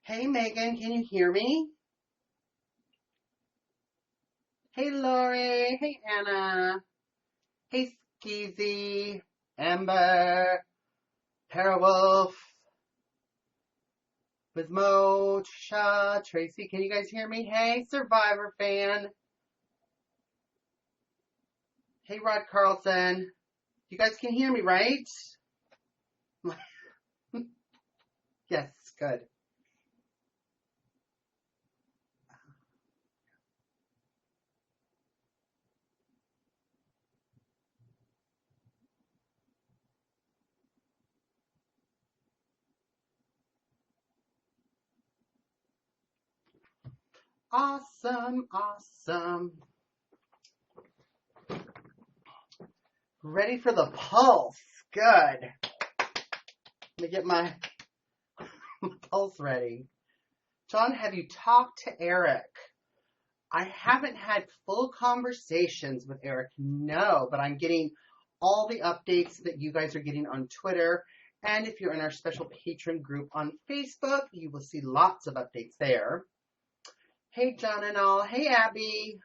Hey, Megan, can you hear me? Hey, Lori. Hey, Anna. Hey, Skeezy. Amber. Parawolf. With Mo. Trisha. Tracy, can you guys hear me? Hey, Survivor fan. Hey, Rod Carlson. You guys can hear me, right? Yes, good. Awesome, awesome. Ready for the pulse. Good. Let me get my pulse ready. John, have you talked to Eric? I haven't had full conversations with Eric, no, but I'm getting all the updates that you guys are getting on Twitter. And if you're in our special patron group on Facebook, you will see lots of updates there. Hey, John and all. Hey, Abby.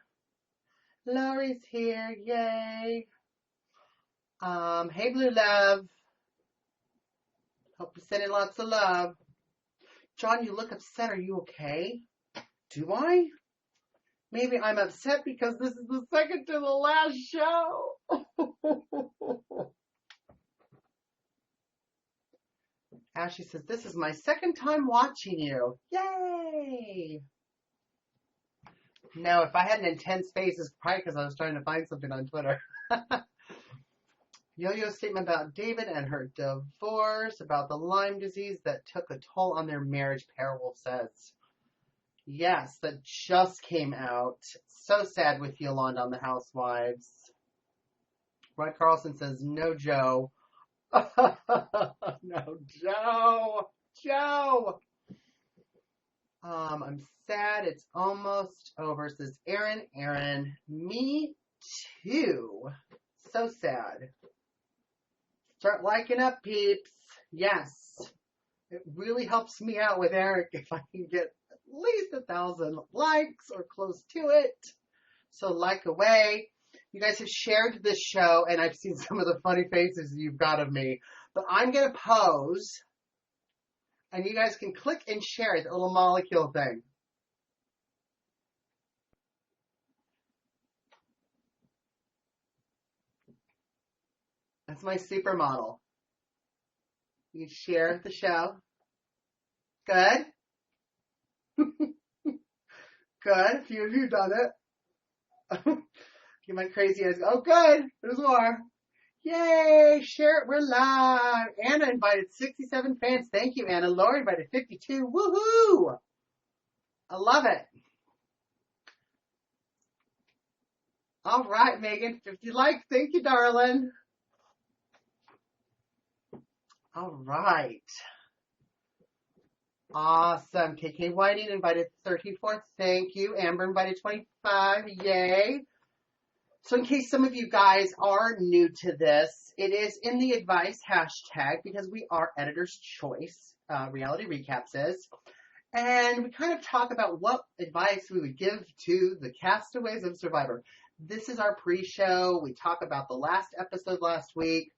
Laurie's here. Yay. Hey, Blue Love. Hope you're sending lots of love. John, you look upset. Are you okay? Do I? Maybe I'm upset because this is the second to the last show. Ashley says, this is my second time watching you. Yay! No, if I had an intense face, it's probably because I was trying to find something on Twitter. Yo-Yo's statement about David and her divorce, about the Lyme disease that took a toll on their marriage, Parawolf says. Yes, that just came out. So sad with Yolanda on the Housewives. Rod Carlson says, no, Joe. No, Joe. Joe. I'm sad. It's almost over, says Aaron. Aaron, me too. So sad. Start liking up, peeps. Yes. It really helps me out with Eric if I can get at least 1,000 likes or close to it. So like away. You guys have shared this show, and I've seen some of the funny faces you've got of me. But I'm going to pose, and you guys can click and share the little molecule thing. That's my supermodel. You can share the show. Good. Good. A few of you done it. Get my crazy eyes. Oh, good. There's more. Yay. Share it. We're live. Anna invited 67 fans. Thank you, Anna. Laura invited 52. Woohoo. I love it. All right, Megan. 50 likes. Thank you, darling. All right. Awesome. KK Whiting invited 34. Thank you. Amber invited 25. Yay. So in case some of you guys are new to this, it is in the advice hashtag because we are Editor's Choice. Reality Recaps is. And we kind of talk about what advice we would give to the castaways of Survivor. This is our pre-show. We talk about the last episode last week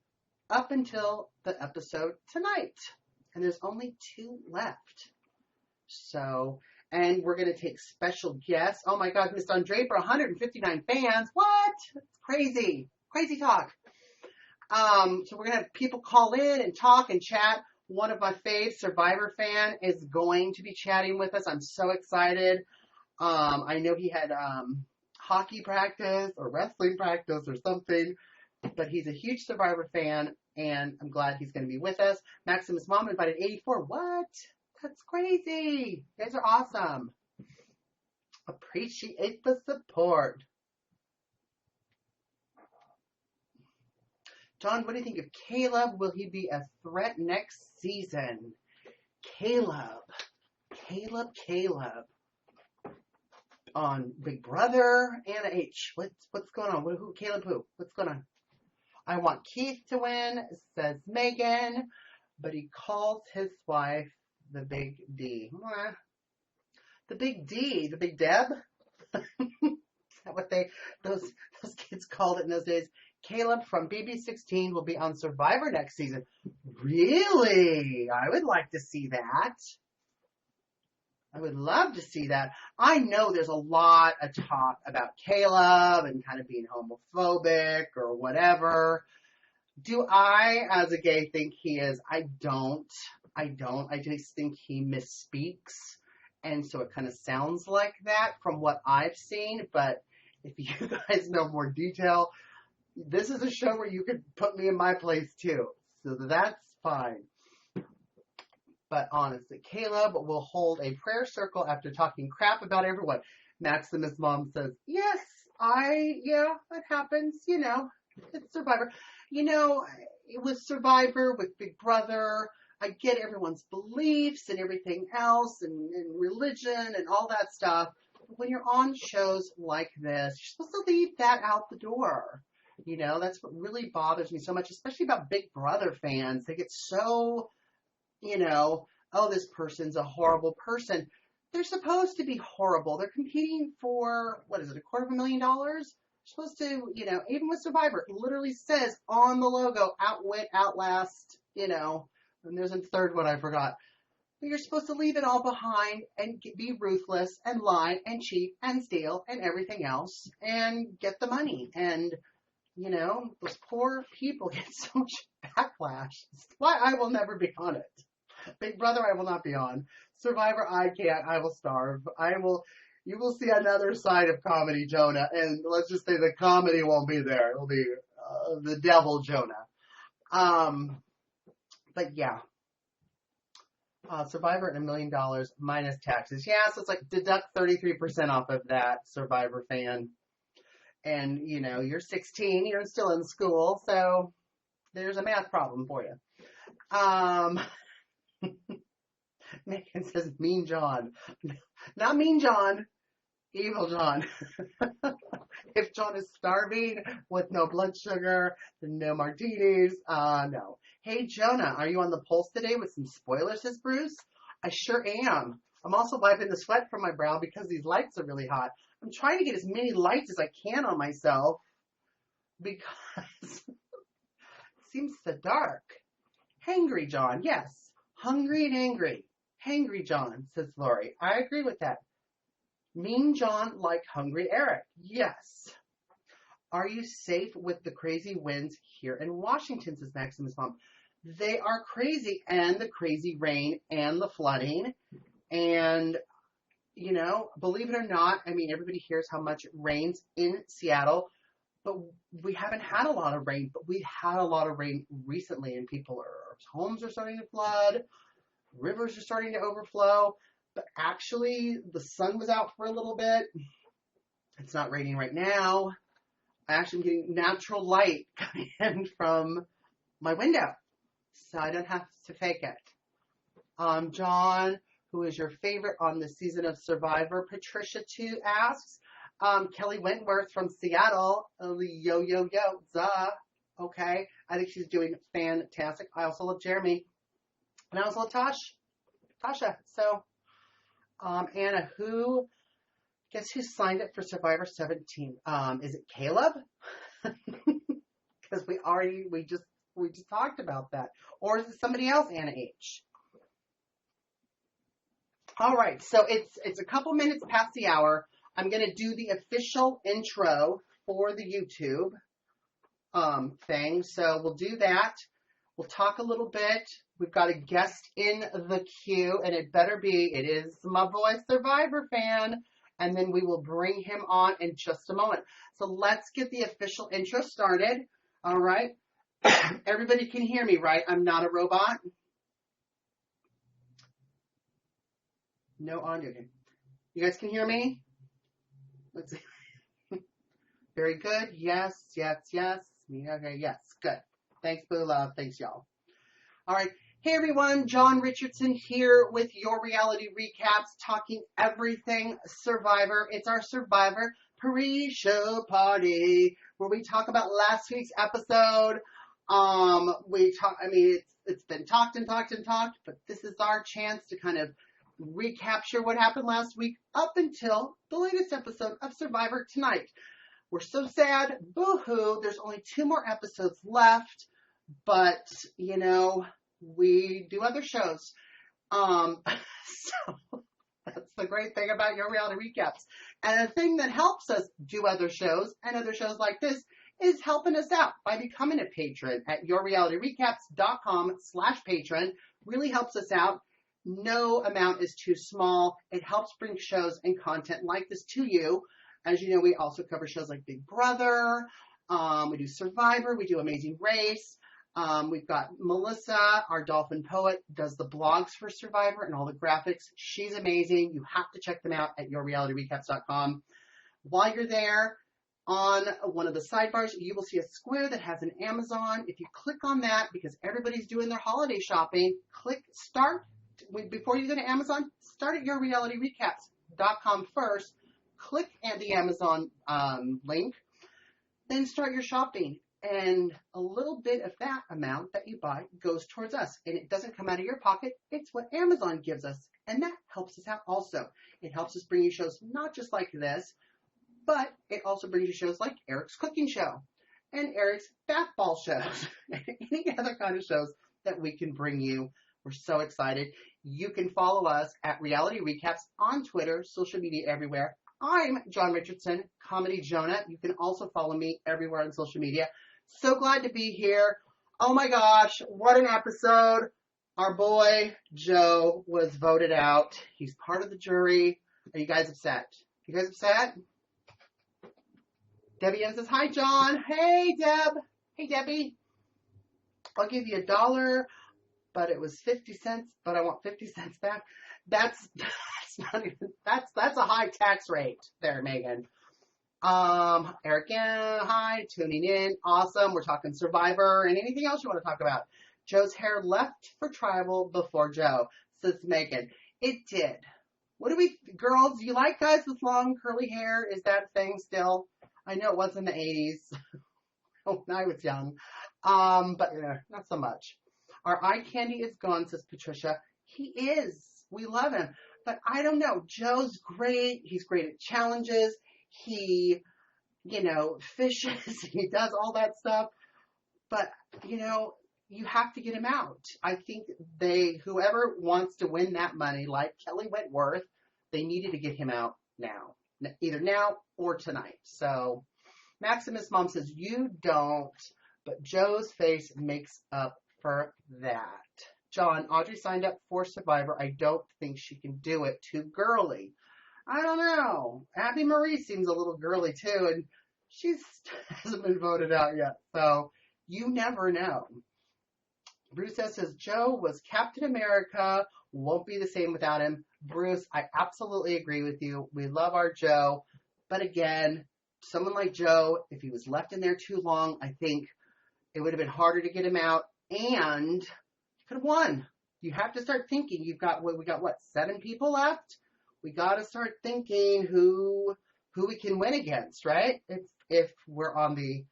up until the episode tonight. And there's only 2 left. So, and we're going to take special guests. Oh my God, Miss Don Draper, 159 fans. What? That's crazy. Crazy talk. So we're going to have people call in and talk and chat. One of my faves, Survivor fan, is going to be chatting with us. I'm so excited. I know he had hockey practice or wrestling practice or something, but he's a huge Survivor fan, and I'm glad he's going to be with us. Maximus' mom invited 84. What? That's crazy. You guys are awesome. Appreciate the support. John, what do you think of Caleb? Will he be a threat next season? Caleb. On Big Brother, Anna H. What's going on? Who? Caleb who? What's going on? I want Keith to win, says Megan, but he calls his wife The Big D. Mwah. The Big D. The Big Deb? Is that what those kids called it in those days? Caleb from BB16 will be on Survivor next season. Really? I would like to see that. I would love to see that. I know there's a lot of talk about Caleb and kind of being homophobic or whatever. Do I, as a gay, think he is? I don't. I just think he misspeaks. And so it kind of sounds like that from what I've seen. But if you guys know more detail, this is a show where you could put me in my place too. So that's fine. But honestly, Caleb will hold a prayer circle after talking crap about everyone. Maximus' mom says, yes, that happens, it's Survivor. With Survivor, with Big Brother, I get everyone's beliefs and everything else and religion and all that stuff. But when you're on shows like this, you're supposed to leave that out the door. That's what really bothers me so much, especially about Big Brother fans. They get so, oh, this person's a horrible person. They're supposed to be horrible. They're competing for, $250,000? They're supposed to, even with Survivor, it literally says on the logo, outwit, outlast, and there's a third one I forgot. But you're supposed to leave it all behind and be ruthless and lie and cheat and steal and everything else and get the money. And, those poor people get so much backlash. That's why I will never be on it. Big Brother, I will not be on. Survivor, I can't. I will starve. You will see another side of comedy Jonah. And let's just say the comedy won't be there. It'll be the devil Jonah. But yeah. Survivor at $1 million minus taxes. Yeah, so it's like deduct 33% off of that, Survivor fan. And, you're 16, you're still in school, so there's a math problem for you. Megan says Mean John. Not Mean John, Evil John. If John is starving with no blood sugar, no martinis, no. Hey, Jonah, are you on the pulse today with some spoilers, says Bruce? I sure am. I'm also wiping the sweat from my brow because these lights are really hot. I'm trying to get as many lights as I can on myself because it seems so dark. Hangry John, yes. Hungry and angry. Hangry John, says Lori. I agree with that. Mean John like Hungry Eric. Yes. Are you safe with the crazy winds here in Washington, says Maximus' mom? They are crazy, and the crazy rain and the flooding. And, believe it or not, everybody hears how much it rains in Seattle, but we haven't had a lot of rain, but we've had a lot of rain recently, and homes are starting to flood, rivers are starting to overflow, but actually the sun was out for a little bit. It's not raining right now. I actually am getting natural light coming in from my window, so I don't have to fake it. John, who is your favorite on the season of Survivor? Patricia 2 asks. Kelly Wentworth from Seattle. Yo, duh. Okay. I think she's doing fantastic. I also love Jeremy. And I also love Tasha. So, Anna, guess who signed up for Survivor 17? Is it Caleb? Because we just talked about that. Or is it somebody else, Anna H? All right, so it's a couple minutes past the hour. I'm going to do the official intro for the YouTube thing. So we'll do that. We'll talk a little bit. We've got a guest in the queue, and it is my boy Survivor fan. And then we will bring him on in just a moment. So let's get the official intro started. All right. Everybody can hear me, right? I'm not a robot. No audio. You guys can hear me? Let's see. Very good. Yes. Okay, yes. Good. Thanks, Boo Love. Thanks, y'all. All right. Hey, everyone. John Richardson here with your reality recaps, talking everything Survivor. It's our Survivor pre-show party where we talk about last week's episode. We talk, I mean, it's been talked and talked and talked, but this is our chance to kind of recapture what happened last week up until the latest episode of Survivor tonight. We're so sad. Boo-hoo. There's only 2 more episodes left, but, you know, we do other shows. So that's the great thing about Your Reality Recaps. And the thing that helps us do other shows and other shows like this is helping us out by becoming a patron at yourrealityrecaps.com/patron. Really helps us out. No amount is too small. It helps bring shows and content like this to you. As you know, we also cover shows like Big Brother. We do Survivor. We do Amazing Race. We've got Melissa, our dolphin poet, does the blogs for Survivor and all the graphics. She's amazing. You have to check them out at yourrealityrecaps.com. While you're there, on one of the sidebars, you will see a square that has an Amazon. If you click on that, because everybody's doing their holiday shopping, click start. Before you go to Amazon, start at yourrealityrecaps.com first. Click at the Amazon link, then start your shopping. And a little bit of that amount that you buy goes towards us. And it doesn't come out of your pocket. It's what Amazon gives us. And that helps us out also. It helps us bring you shows not just like this, but it also brings you shows like Eric's Cooking Show and Eric's Bath Ball shows and any other kind of shows that we can bring you. We're so excited. You can follow us at Reality Recaps on Twitter, social media everywhere. I'm John Richardson, Comedy Jonah. You can also follow me everywhere on social media. So glad to be here. Oh my gosh, what an episode. Our boy Joe was voted out. He's part of the jury. Are you guys upset? You guys upset? Debbie Ann says, hi, John. Hey, Deb. Hey, Debbie. I'll give you $1, but it was 50 cents, but I want 50 cents back. That's not even, that's a high tax rate there, Megan. Eric, hi, tuning in. Awesome. We're talking Survivor and anything else you want to talk about. Joe's hair left for tribal before Joe, says Megan. It did. What do we, girls, you like guys with long curly hair? Is that a thing still? I know it was in the 80s when I was young, but not so much. Our eye candy is gone, says Patricia. He is. We love him. But I don't know. Joe's great. He's great at challenges. He, fishes. He does all that stuff. But, you have to get him out. I think whoever wants to win that money, like Kelly Wentworth, they needed to get him out now. Either now or tonight. So Maximus' mom says, you don't, but Joe's face makes up for that. John, Audrey signed up for Survivor. I don't think she can do it. Too girly. I don't know. Abi-Maria seems a little girly too, and she hasn't been voted out yet. So you never know. Bruce says, Joe was Captain America. Won't be the same without him. Bruce, I absolutely agree with you. We love our Joe. But again, someone like Joe, if he was left in there too long, I think it would have been harder to get him out. And he could have won. You have to start thinking. We got 7 people left? We got to start thinking who we can win against, right? If we're on the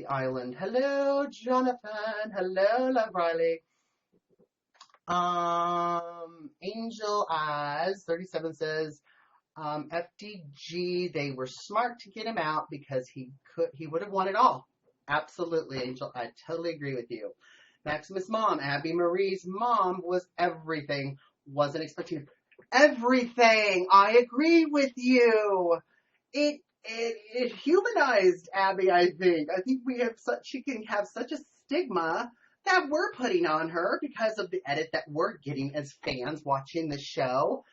island. Hello, Jonathan. Hello, Love Riley. Angel Eyes 37 says, FDG, they were smart to get him out because he would have won it all. Absolutely, Angel. I totally agree with you. Maximus' mom, Abi-Marie's mom, was everything. Wasn't expecting everything. I agree with you. It humanized Abby, I think. I think she can have such a stigma that we're putting on her because of the edit that we're getting as fans watching the show.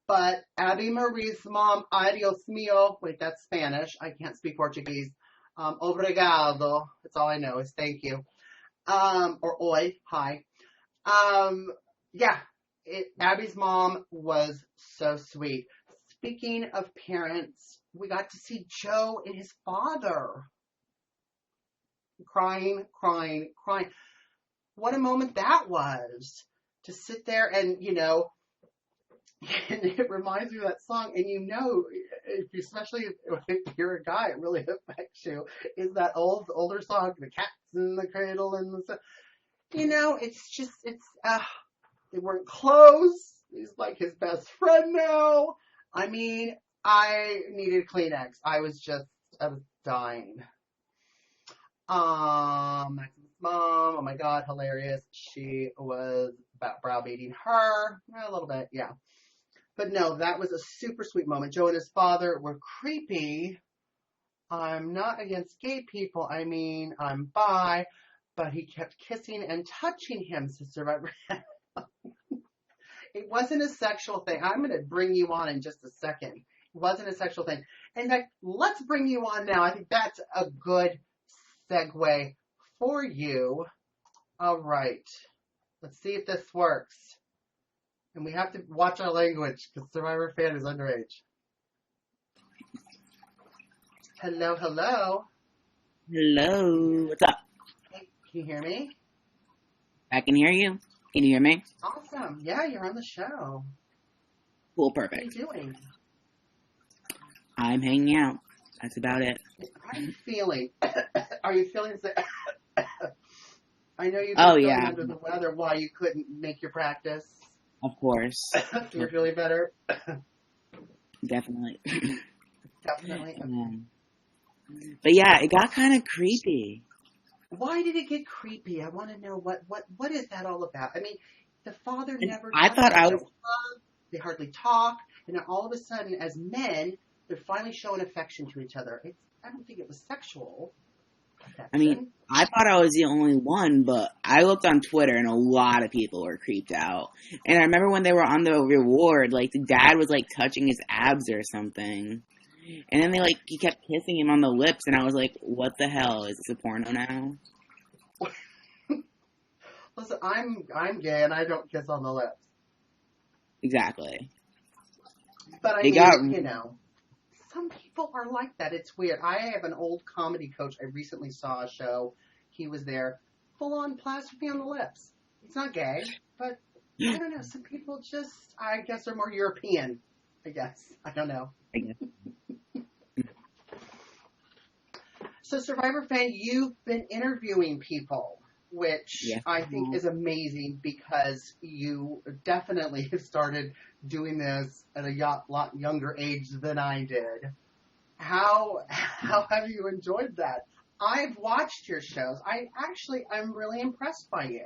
But Abi-Marie's mom, adios mío. Wait, that's Spanish. I can't speak Portuguese. Obrigado. That's all I know is thank you. Or oi, hi. Abby's mom was so sweet. Speaking of parents, we got to see Joe and his father crying. What a moment that was to sit there and, And it reminds me of that song. And you know, especially if you're a guy, it really affects you. Is that older song, "The Cat's in the Cradle" and the stuff. You know, it's just, they weren't close. He's like his best friend now. I mean, I needed Kleenex. I was dying. Max's mom, oh my God, hilarious. She was about browbeating her a little bit, yeah. But no, that was a super sweet moment. Joe and his father were creepy. I'm not against gay people. I mean, I'm bi, but he kept kissing and touching him, Sister Survivor. It wasn't a sexual thing. I'm going to bring you on in just a second. It wasn't a sexual thing. In fact, let's bring you on now. I think that's a good segue for you. All right. Let's see if this works. And we have to watch our language because Survivor Fan is underage. Hello, hello. Hello. What's up? Hey, can you hear me? I can hear you. Can you hear me? Awesome. Yeah, you're on the show. Cool, What are perfect. you doing? I'm hanging out. That's about it. How are you feeling? Are you feeling sick? I know you've been Oh, feeling yeah. under the weather. Why you couldn't make your practice? Of course. You're feeling better? Definitely. Definitely. But yeah, it got kind of creepy. Why did it get creepy? I want to know what is that all about? I mean, the father And never I does thought that. I They was, don't hug, they hardly talk, and then all of a sudden, as men, they're finally showing affection to each other. I don't think it was sexual I mean, affection. I thought I was the only one, but I looked on Twitter and a lot of people were creeped out. And I remember when they were on the reward, like the dad was like touching his abs or something. And then he kept kissing him on the lips, and I was like, what the hell? Is this a porno now? Listen, I'm gay and I don't kiss on the lips. Exactly. But I They mean, got, you know, some people are like that. It's weird. I have an old comedy coach. I recently saw a show. He was there, full on plastered me on the lips. It's not gay, but I don't know. Some people just, I guess, are more European. I guess. I don't know. I guess. So, Survivor Fan, you've been interviewing people, which Yes. I think is amazing because you definitely have started doing this at a lot younger age than I did. How have you enjoyed that? I've watched your shows. I'm really impressed by you.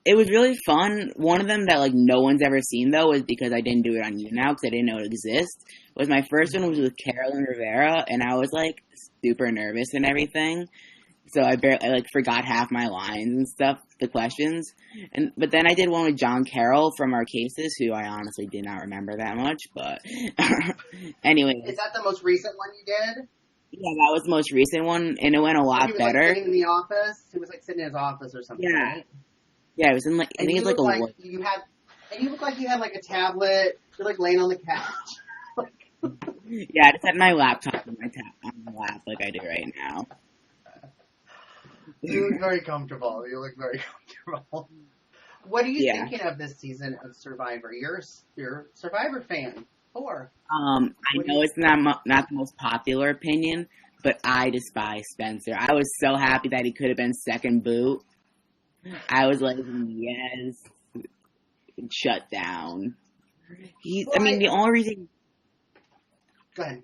It was really fun. One of them that like no one's ever seen though was because I didn't do it on YouNow because I didn't know it exists. Was my first one was with Carolyn Rivera, and I was like super nervous and everything. So I like forgot half my lines and stuff, the questions. But then I did one with John Carroll from Our Cases, who I honestly did not remember that much. But anyway, Is that the most recent one you did? yeah, that was the most recent one, and it went a lot He was better. like sitting in the office. He was like sitting in his office or something, Yeah, right? yeah, it was in like I And think you it's like look a like you had, and you look like you had like a tablet. You're like laying on the couch. yeah. I just had my laptop on my lap like I do right now. You look very comfortable. You look very comfortable. What are you Yeah. thinking of this season of Survivor? You're a Survivor fan. Or I what do know you? it's not the most popular opinion, but I despise Spencer. I was so happy that he could have been second boot. I was like, yes, shut down. Well, I mean, the only reason go ahead.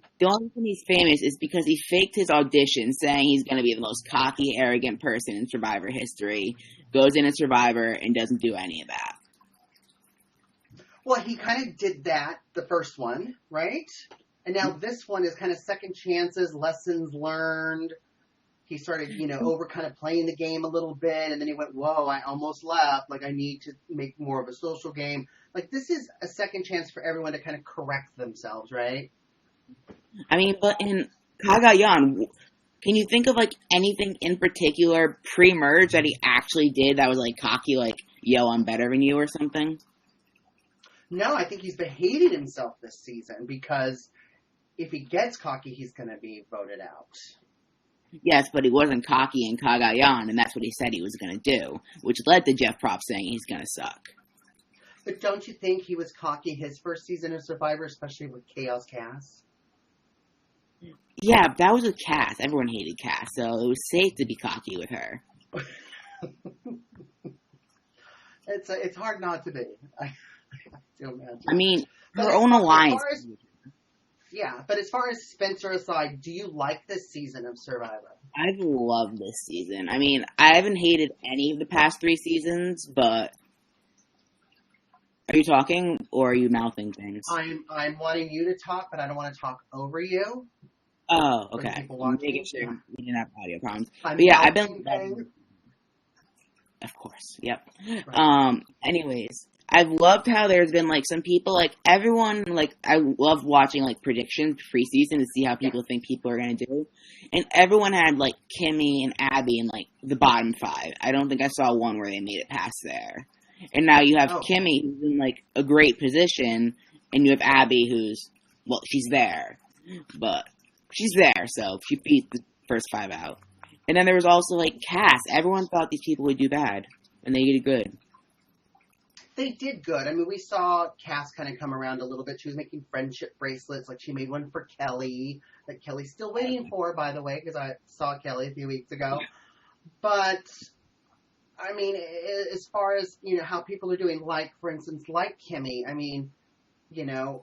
he's famous is because he faked his audition saying he's going to be the most cocky, arrogant person in Survivor history, goes in a Survivor, and doesn't do any of that. Well, he kind of did that the first one, right? And now this one is kind of second chances, lessons learned. He started, over kind of playing the game a little bit, and then he went, whoa, I almost left. Like, I need to make more of a social game. Like, this is a second chance for everyone to kind of correct themselves, right? I mean, but in Cagayan, can you think of like anything in particular pre-merge that he actually did that was like cocky, like, yo, I'm better than you or something? No, I think he's behaving himself this season because if he gets cocky, he's going to be voted out. Yes, but he wasn't cocky in Cagayan, and that's what he said he was going to do, which led to Jeff Prop saying he's going to suck. But don't you think he was cocky his first season of Survivor, especially with Chaos Cass? Yeah, that was with Cass. Everyone hated Cass, so it was safe to be cocky with her. It's hard not to be. I do imagine. I mean, her own alliance. But as far as Spencer aside, do you like this season of Survivor? I've loved this season. I mean, I haven't hated any of the past 3 seasons, but are you talking or are you mouthing things? I'm wanting you to talk, but I don't want to talk over you. Oh, okay. I'm making sure we didn't have audio problems. I've been. Of course, yep. Right. Anyways, I've loved how there's been like some people, like everyone, like I love watching like predictions preseason to see how people think people are gonna do, and everyone had like Kimmy and Abby in like the bottom 5. I don't think I saw one where they made it past there. And now you have Kimmy who's in like a great position, and you have Abby who's she's there, but she's there, so she beat the first 5 out. And then there was also, like, Cass. Everyone thought these people would do bad, and they did good. They did good. I mean, we saw Cass kind of come around a little bit. She was making friendship bracelets. Like, she made one for Kelly, that Kelly's still waiting for, by the way, because I saw Kelly a few weeks ago. But, I mean, as far as, how people are doing, like, for instance, like Kimmy, I mean, you're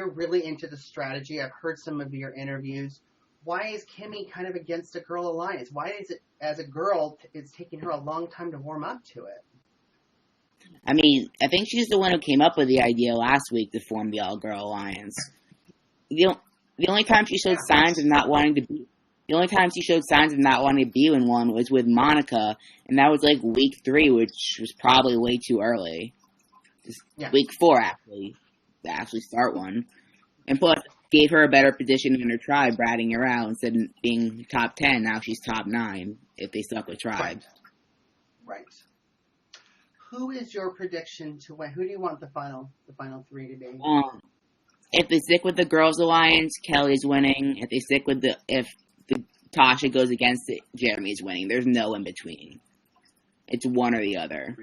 really into the strategy. I've heard some of your interviews. Why is Kimmy kind of against a girl alliance? Why is it, as a girl, it's taking her a long time to warm up to it? I mean, I think she's the one who came up with the idea last week to form the all-girl alliance. The only time she showed signs of not wanting to be, in one was with Monica, and that was like week 3, which was probably way too early. Week 4, actually, to actually start one. And plus, gave her a better position in her tribe, ratting her out instead of being top 10. Now she's top 9 if they stuck with tribes. Right. Who is your prediction to win? Who do you want the final 3 to be? If they stick with the girls' alliance, Kelly's winning. If Tasha goes against it, Jeremy's winning. There's no in between. It's one or the other.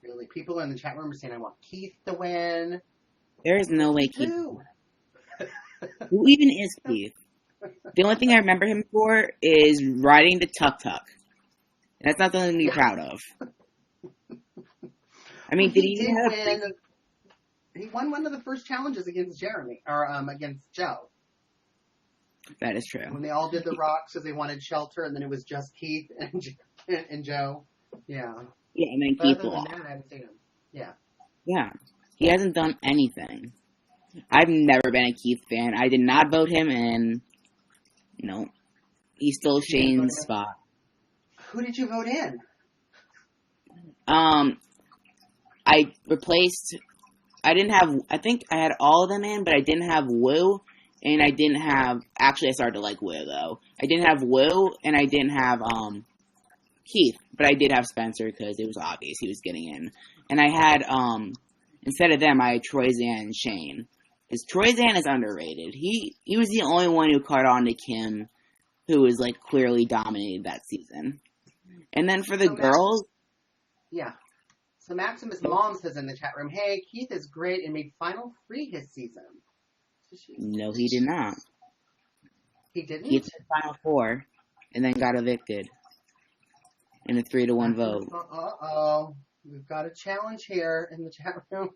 Really. People in the chat room are saying, I want Keith to win. There is no way Keith. Who even is Keith? The only thing I remember him for is riding the tuk-tuk. That's not something to be proud of. I mean, he won one of the first challenges against Jeremy, or against Joe. That is true. When they all did the rocks because they wanted shelter, and then it was just Keith and Joe. Yeah. Yeah, and then Keith lost. I haven't seen him. Yeah. Yeah. He hasn't done anything. I've never been a Keith fan. I did not vote him in. No. He stole Shane's spot. Who did you vote in? I think I had all of them in, but I didn't have Wu, and I didn't have, actually I started to like Wu, though. I didn't have Wu, and I didn't have, Keith, but I did have Spencer, because it was obvious he was getting in. And I had, instead of them, I had Troyzan and Shane. Because Troyzan is underrated. He was the only one who caught on to Kim, who was, like, clearly dominated that season. And then for the girls... Yeah. So Maximus Mom says in the chat room, hey, Keith is great and made Final 3 his season. No, he did not. He didn't? He did Final 4, and then got evicted. In a 3-1 vote. Uh-oh. We've got a challenge here in the chat room.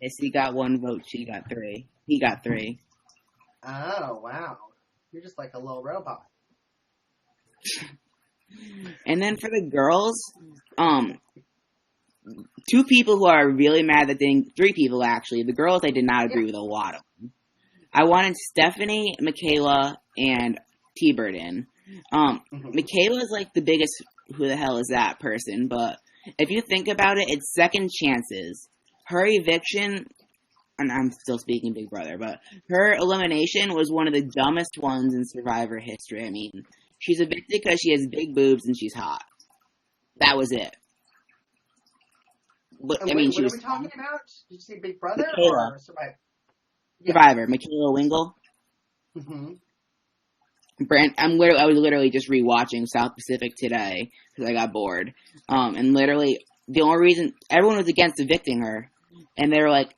Yes, he got 1 vote. She got 3. He got 3. Oh, wow. You're just like a little robot. And then for the girls, 2 people who are really mad that 3 people actually. The girls I did not agree with a lot of them. I wanted Stephanie, Michaela, and T-Bird in. Michaela's like the biggest who the hell is that person, but if you think about it, it's second chances. Her eviction, and I'm still speaking Big Brother, but her elimination was one of the dumbest ones in Survivor history. I mean, she's evicted because she has big boobs and she's hot. That was it. What are we talking about? Did you say Big Brother Michaela. Or Survivor? Yeah. Survivor, Michaela Wingle. Mm-hmm. I was literally just rewatching South Pacific today because I got bored. And literally the only reason everyone was against evicting her, and they were like,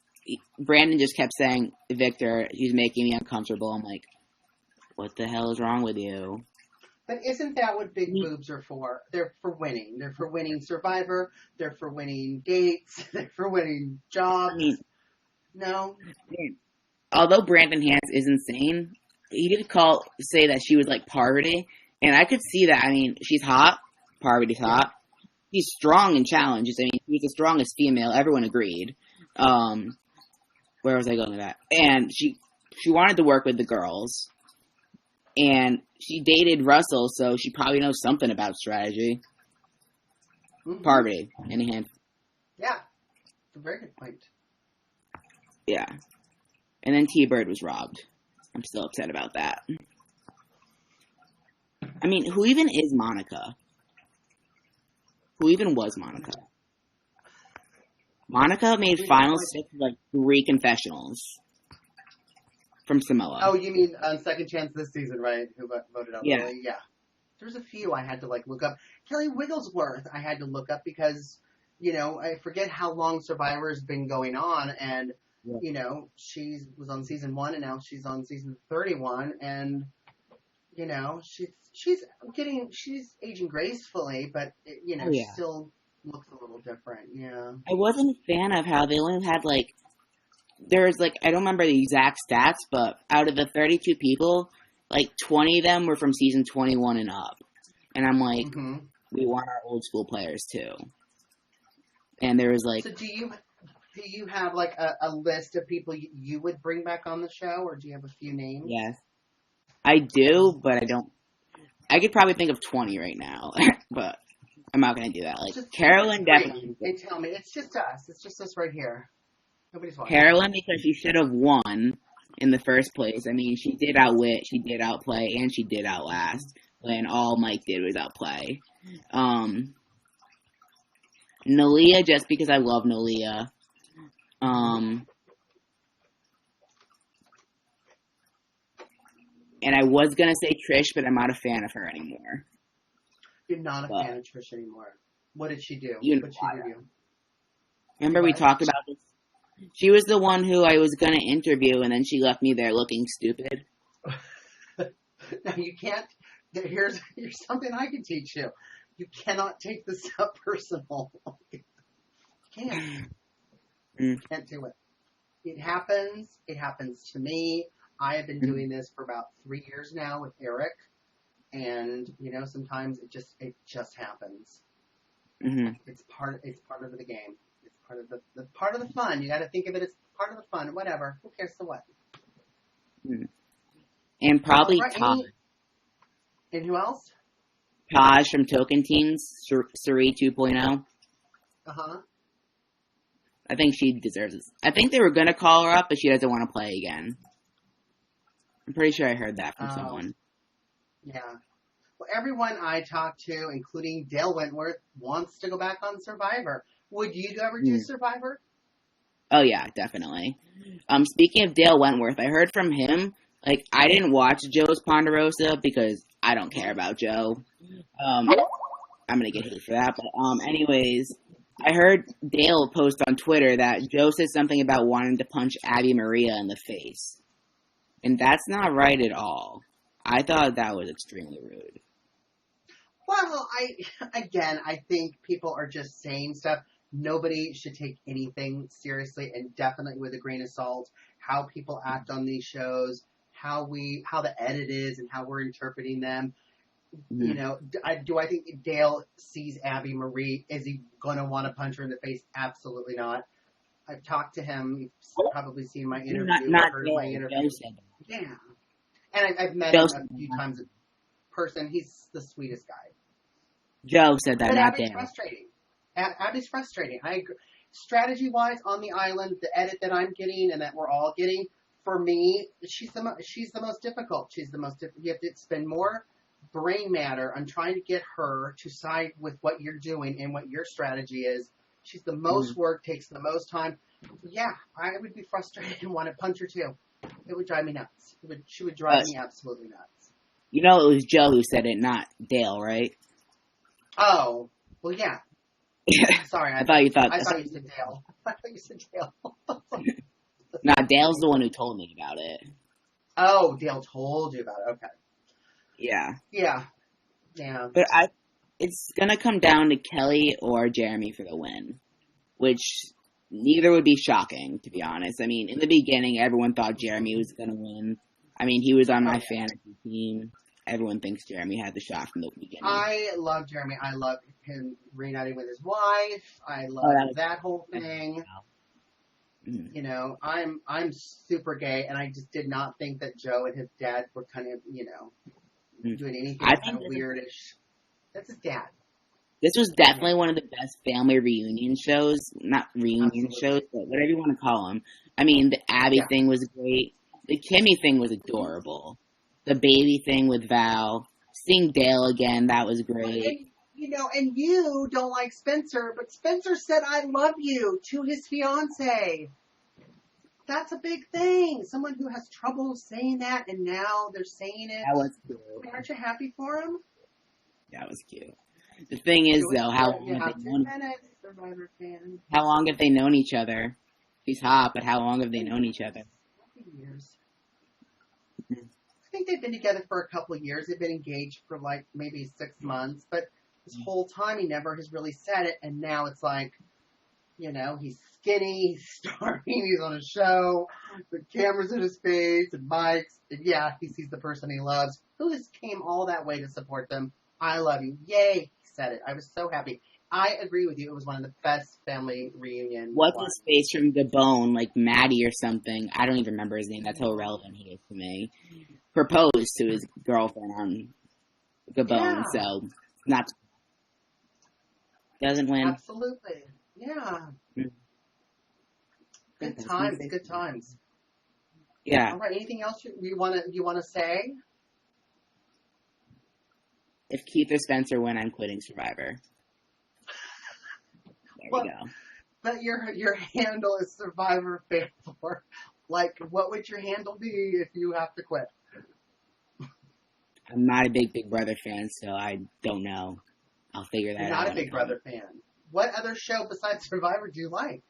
Brandon just kept saying, evict her, she's making me uncomfortable. I'm like, what the hell is wrong with you? But isn't that what big boobs are for? They're for winning. They're for winning Survivor. They're for winning dates. They're for winning jobs. No. Although Brandon Hance is insane, he did say that she was like Parvati, and I could see that. I mean, she's hot. Parvati's hot. She's strong in challenges. I mean, she's the strongest female. Everyone agreed. Where was I going with that? And she wanted to work with the girls. And she dated Russell, so she probably knows something about strategy. Mm-hmm. Parvati, any hand? Yeah. It's a very good point. Yeah. And then T-Bird was robbed. I'm still upset about that. I mean, who even is Monica? Who even was Monica? Monica made Final 6 with like 3 confessionals from Samoa. Oh, you mean on Second Chance this season, right? Who voted out? Yeah. Lily? Yeah. There's a few I had to like look up. Kelly Wigglesworth I had to look up because, you know, I forget how long Survivor's been going on, and you know, she was on season 1 and now she's on season 31, and you know, she's aging gracefully, but you know, she still looks a little different. Yeah. I wasn't a fan of how they only had like, there's like, I don't remember the exact stats, but out of the 32 people, like 20 of them were from season 21 and up. And I'm like, we want our old school players too. And there was like... So do you have like a list of people you would bring back on the show, or do you have a few names? Yes. I do, but I don't... I could probably think of 20 right now, but I'm not going to do that. Like, just Carolyn definitely... They tell me. It's just us. It's just us right here. Nobody's watching. Carolyn, because she should have won in the first place. I mean, she did outwit, she did outplay, and she did outlast when all Mike did was outplay. Nalia, just because I love Nalia. And I was going to say Trish, but I'm not a fan of her anymore. You're not a fan of Trish anymore. What did she do? What did she do? Remember we talked about this? She was the one who I was going to interview, and then she left me there looking stupid. Now, you can't... Here's something I can teach you. You cannot take this up personal. You can't. Can't do it. It happens. It happens to me. I have been doing this for about 3 years now with Eric. And, you know, sometimes it just happens. It's part of the game. It's part of the fun. You got to think of it as part of the fun. Whatever. Who cares the what? And probably Taj. And who else? Taj from Token Teams, Suri 2.0. I think she deserves it. I think they were going to call her up, but she doesn't want to play again. I'm pretty sure I heard that from someone. Yeah. Well, everyone I talked to, including Dale Wentworth, wants to go back on Survivor. Would you ever do Survivor? Oh, yeah, definitely. Speaking of Dale Wentworth, I heard from him, like, I didn't watch Joe's Ponderosa because I don't care about Joe. I'm going to get hate for that. But anyways, I heard Dale post on Twitter that Joe said something about wanting to punch Abi-Maria in the face. And that's not right at all. I thought that was extremely rude. Well, I think people are just saying stuff. Nobody should take anything seriously, and definitely with a grain of salt. How people act on these shows, how the edit is, and how we're interpreting them. You know, do I think Dale sees Abi-Marie? Is he going to want to punch her in the face? Absolutely not. I've talked to him. You've probably seen my interview. Not heard Dale, my interview. Joe said that. Yeah. And I've met him a few times in person. He's the sweetest guy. Joe said that, but not Abby's Dale. Frustrating. Abby's frustrating. I agree. Strategy-wise, on the island, the edit that I'm getting and that we're all getting, for me, she's the most difficult. She's the most difficult. You have to spend more brain matter on trying to get her to side with what you're doing and what your strategy is. She's the most work, takes the most time. Yeah, I would be frustrated and want to punch her too. It would drive me nuts. She would drive me absolutely nuts. You know it was Joe who said it, not Dale, right? Oh, well, yeah. Sorry, I thought you thought. I thought you said Dale. I thought you said Dale. Nah, Dale's the one who told me about it. Oh, Dale told you about it. Okay. Yeah. Yeah. Yeah. But it's gonna come down to Kelly or Jeremy for the win, which neither would be shocking, to be honest. I mean, in the beginning, everyone thought Jeremy was gonna win. I mean, he was on my fantasy team. Everyone thinks Jeremy had the shot from the beginning. I love Jeremy. I love him reuniting with his wife. I love that whole thing. Mm-hmm. You know, I'm super gay, and I just did not think that Joe and his dad were kind of, you know, doing anything kind of weirdish. That's his dad. This was definitely one of the best family reunion shows. Not reunion shows, but whatever you want to call them. I mean, the Abby thing was great. The Kimmy thing was adorable. The baby thing with Val. Seeing Dale again, that was great. And, you know, and you don't like Spencer, but Spencer said, "I love you" to his fiance. That's a big thing. Someone who has trouble saying that, and now they're saying it. That was cute. Aren't you happy for him? That was cute. The thing is, though, how long have they known each other? She's hot, but how long have they known each other? Years. I think they've been together for a couple of years. They've been engaged for like maybe 6 months, but this whole time he never has really said it, and now it's like, you know, he's skinny, he's starving, he's on a show, the cameras in his face and mics, and yeah, he sees the person he loves, who has came all that way to support them. I love you. Yay, he said it. I was so happy. I agree with you. It was one of the best family reunions. What's his face from Gabon, like Maddie or something? I don't even remember his name. That's how irrelevant he is to me. Proposed to his girlfriend on Gabon, so not doesn't win. Absolutely, yeah. Good times, good times. Yeah. All right. Anything else you want to say? If Keith or Spencer win, I'm quitting Survivor. There we go. But your handle is Survivor Fan 4. Like, what would your handle be if you have to quit? I'm not a Big Brother fan, so I don't know. I'll figure that out. You're not a Big Brother fan. What other show besides Survivor do you like?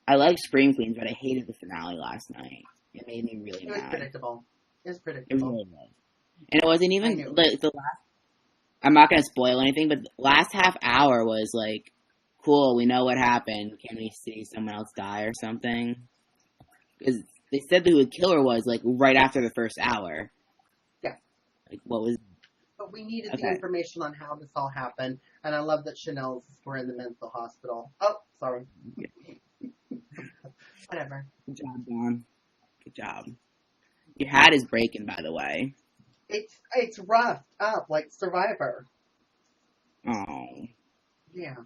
I like Scream Queens, but I hated the finale last night. It made me really mad. It was predictable. It really was. And it wasn't even the last. I'm not going to spoil anything, but the last half hour was like, cool, we know what happened. Can we see someone else die or something? Because they said who the killer was, like, right after the first hour. Yeah. Like, what was... But we needed the information on how this all happened, and I love that Chanel's were in the mental hospital. Oh, sorry. Whatever. Good job, Dawn. Good job. Your hat is breaking, by the way. It's roughed up like Survivor. Oh. Yeah.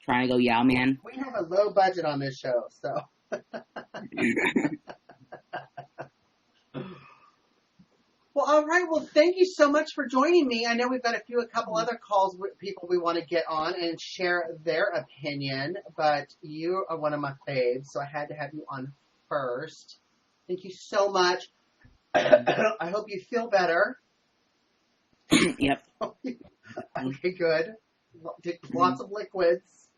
Trying to go Yao Man? We have a low budget on this show, so. Well, all right. Well, thank you so much for joining me. I know we've got a couple other calls with people we want to get on and share their opinion, but you are one of my faves, so I had to have you on first. Thank you so much. I hope you feel better. Yep. Okay, good. Take lots of liquids.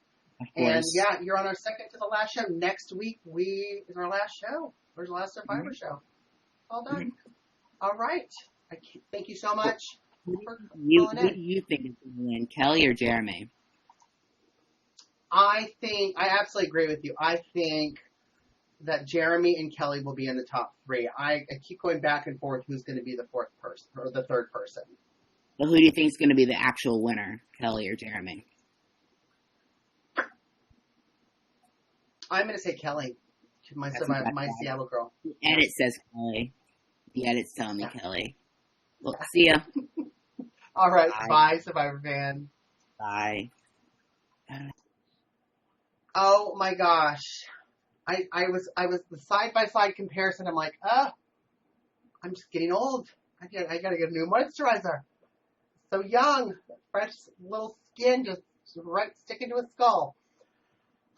And yeah, you're on our second to the last show. Next week is our last show. Where's the last Survivor show? All done. All right. Thank you so much. Who do you think is going to win, Kelly or Jeremy? I absolutely agree with you. I think that Jeremy and Kelly will be in the top 3. I keep going back and forth who's going to be the fourth person or the third person. Well, who do you think is going to be the actual winner, Kelly or Jeremy? I'm going to say Kelly, my Seattle girl. The edit says Kelly. The edit's telling me Kelly. Well, see ya. All right. Bye, Survivor fan. Bye. Oh my gosh. I was the side-by-side comparison. I'm like, I'm just getting old. I gotta get a new moisturizer. So young, fresh little skin, just right sticking to a skull.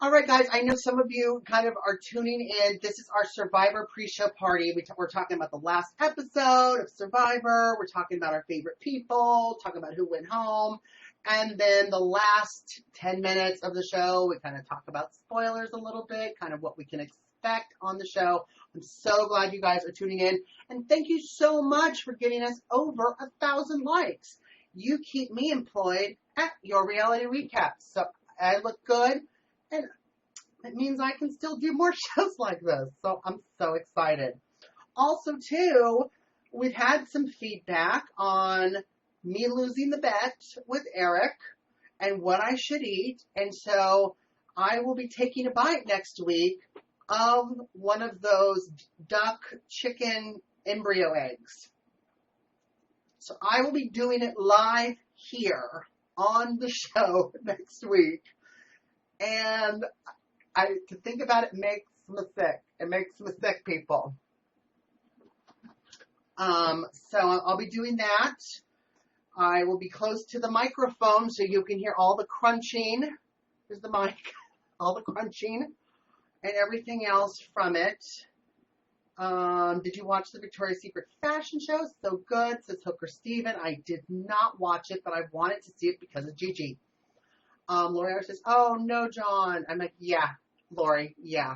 All right, guys, I know some of you kind of are tuning in. This is our Survivor pre-show party. We're talking about the last episode of Survivor. We're talking about our favorite people, talking about who went home. And then the last 10 minutes of the show, we kind of talk about spoilers a little bit, kind of what we can expect on the show. I'm so glad you guys are tuning in. And thank you so much for getting us over 1,000 likes. You keep me employed at Your Reality Recaps. So I look good, and it means I can still do more shows like this. So I'm so excited. Also, too, we've had some feedback on me losing the bet with Eric and what I should eat. And so I will be taking a bite next week of one of those duck chicken embryo eggs. So I will be doing it live here on the show next week. And to think about it makes me sick. It makes me sick, people. So I'll be doing that. I will be close to the microphone so you can hear all the crunching. There's the mic. All the crunching and everything else from it. Did you watch the Victoria's Secret fashion show? So good, says Hooker Steven. I did not watch it, but I wanted to see it because of Gigi. Lori says, oh, no, John. I'm like, yeah, Lori, yeah.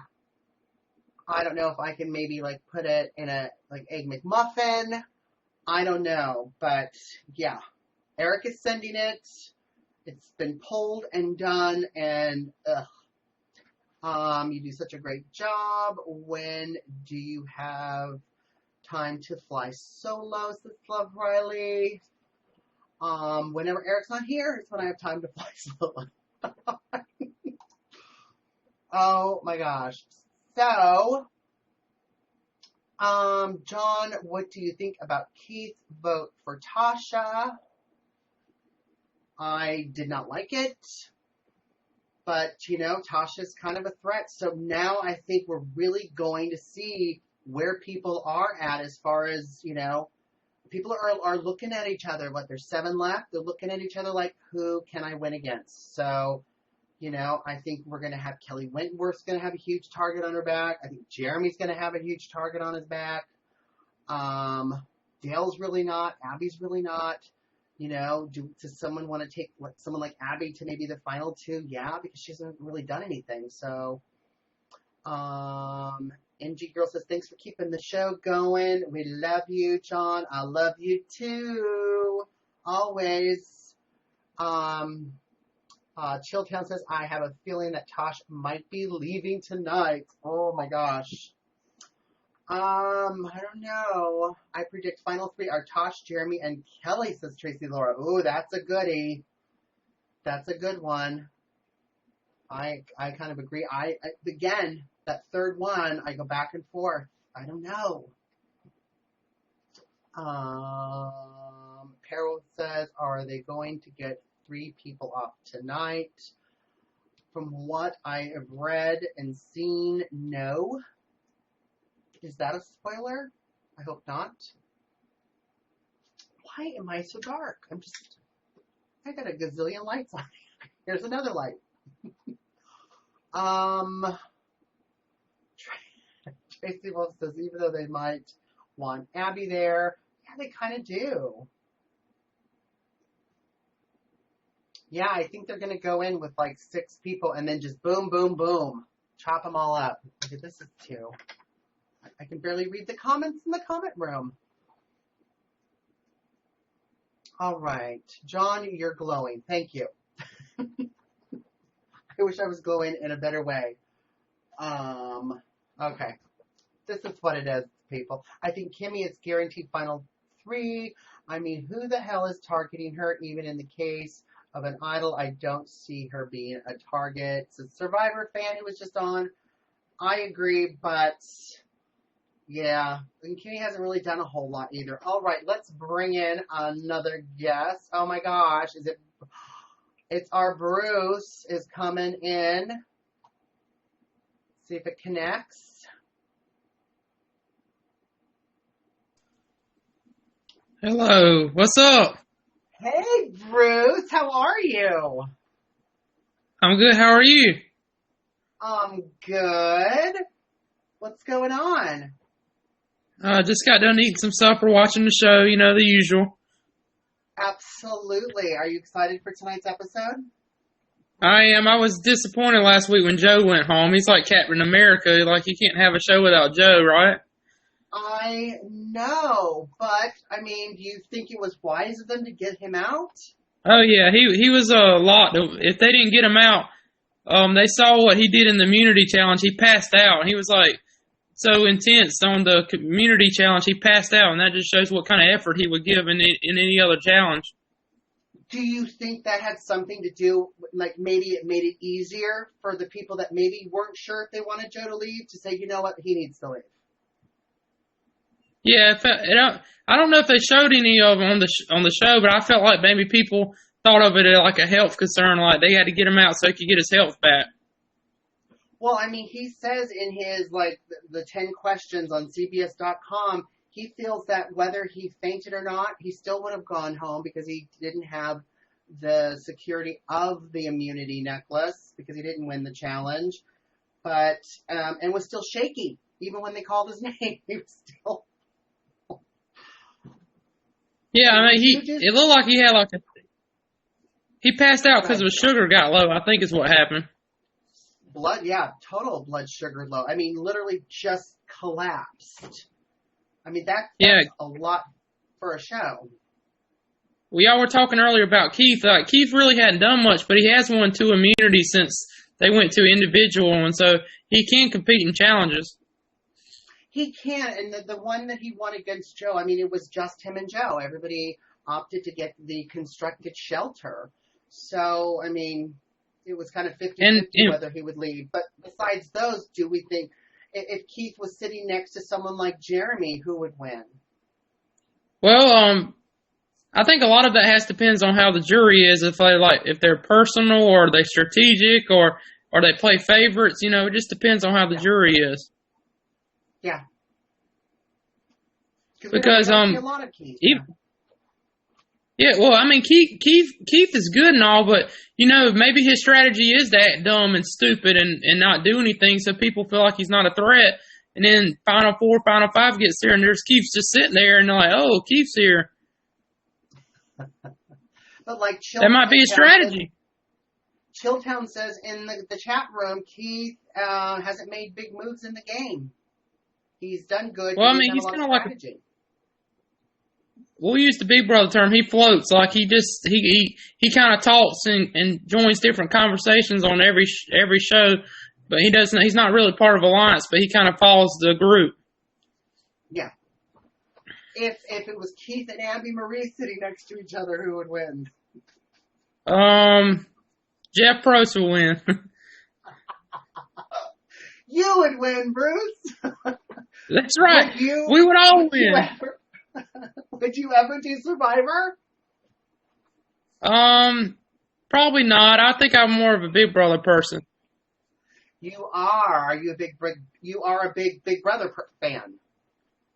I don't know if I can maybe, like, put it in a, like, Egg McMuffin. I don't know, but yeah, Eric is sending it. It's been pulled and done, and you do such a great job. When do you have time to fly solo? Says Love Riley. Whenever Eric's not here, it's when I have time to fly solo. Oh my gosh. So, John, what do you think about Keith's vote for Tasha? I did not like it, but, you know, Tasha's kind of a threat. So now I think we're really going to see where people are at as far as, you know, people are looking at each other. What, there's 7 left? They're looking at each other like, who can I win against? So, you know, I think we're going to have Kelly Wentworth's going to have a huge target on her back. I think Jeremy's going to have a huge target on his back. Dale's really not. Abby's really not. You know, does someone want to take someone like Abby to maybe the final 2? Yeah, because she hasn't really done anything. So, NG Girl says, thanks for keeping the show going. We love you, John. I love you too. Always. Chilltown says, I have a feeling that Tosh might be leaving tonight. Oh my gosh. I don't know. I predict final 3 are Tosh, Jeremy, and Kelly, says Tracy Laura. Ooh, that's a goodie. That's a good one. I kind of agree. Again, that third one, I go back and forth. I don't know. Carol says, are they going to get 3 people off tonight? From what I have read and seen, no. Is that a spoiler? I hope not. Why am I so dark? I got a gazillion lights on. Here's another light. Tracy Wolf says, even though they might want Abby there, yeah, they kind of do. Yeah, I think they're going to go in with like 6 people and then just boom, boom, boom. Chop them all up. Okay, this is 2. I can barely read the comments in the comment room. All right. John, you're glowing. Thank you. I wish I was glowing in a better way. Okay. This is what it is, people. I think Kimmy is guaranteed final 3. I mean, who the hell is targeting her? Even in the case of an idol, I don't see her being a target. It's a Survivor fan who was just on. I agree, but yeah, and Kimmy hasn't really done a whole lot either. All right, let's bring in another guest. Oh my gosh, it's our Bruce is coming in. See if it connects. Hello, what's up? Hey, Bruce, how are you? I'm good, how are you? I'm good. What's going on? Just got done eating some supper, watching the show, you know, the usual. Absolutely. Are you excited for tonight's episode? I am. I was disappointed last week when Joe went home. He's like Captain America. Like, you can't have a show without Joe, right? I know, but, I mean, do you think it was wise of them to get him out? Oh, yeah. He was a lot. If they didn't get him out, they saw what he did in the immunity challenge. He passed out. He was like so intense on the community challenge. He passed out, and that just shows what kind of effort he would give in any other challenge. Do you think that had something to do, like maybe it made it easier for the people that maybe weren't sure if they wanted Joe to leave to say, you know what, he needs to leave? Yeah, I don't know if they showed any of them on the show, but I felt like maybe people thought of it as like a health concern, like they had to get him out so he could get his health back. Well, I mean, he says in his, like, the 10 questions on CBS.com, he feels that whether he fainted or not, he still would have gone home because he didn't have the security of the immunity necklace because he didn't win the challenge, but, and was still shaky. Even when they called his name, he was still... Yeah, I mean, it looked like he had like he passed out because his sugar got low, I think is what happened. Total blood sugar low. I mean, literally just collapsed. I mean, that's a lot for a show. We all were talking earlier about Keith. Keith really hadn't done much, but he has won 2 immunities since they went to individual, and so he can compete in challenges. He can, and the one that he won against Joe, I mean, it was just him and Joe. Everybody opted to get the constructed shelter. So, I mean, it was kind of 50-50 whether he would leave. But besides those, do we think, if Keith was sitting next to someone like Jeremy, who would win? Well, I think a lot of that depends on how the jury is. If they're personal or are they strategic or they play favorites. You know, it just depends on how the jury is. Yeah. Because a lot of Keith. Yeah, well, I mean, Keith is good and all, but you know, maybe his strategy is to act dumb and stupid and not do anything, so people feel like he's not a threat. And then Final 4, Final 5 gets there, and there's Keith's just sitting there, and they're like, "Oh, Keith's here." But like, that might be a strategy. Chilltown says in the chat room, Keith hasn't made big moves in the game. He's done good. Well, I mean, he's kind of like we'll use the Big Brother term. He floats, like he kind of talks and joins different conversations on every show, but he's not really part of Alliance, but he kind of follows the group. Yeah. If it was Keith and Abi-Maria sitting next to each other, who would win? Jeff Probst will win. You would win, Bruce. That's right. We would all win. Would you ever do Survivor? Probably not. I think I'm more of a Big Brother person. You are. You are a big Big Brother fan.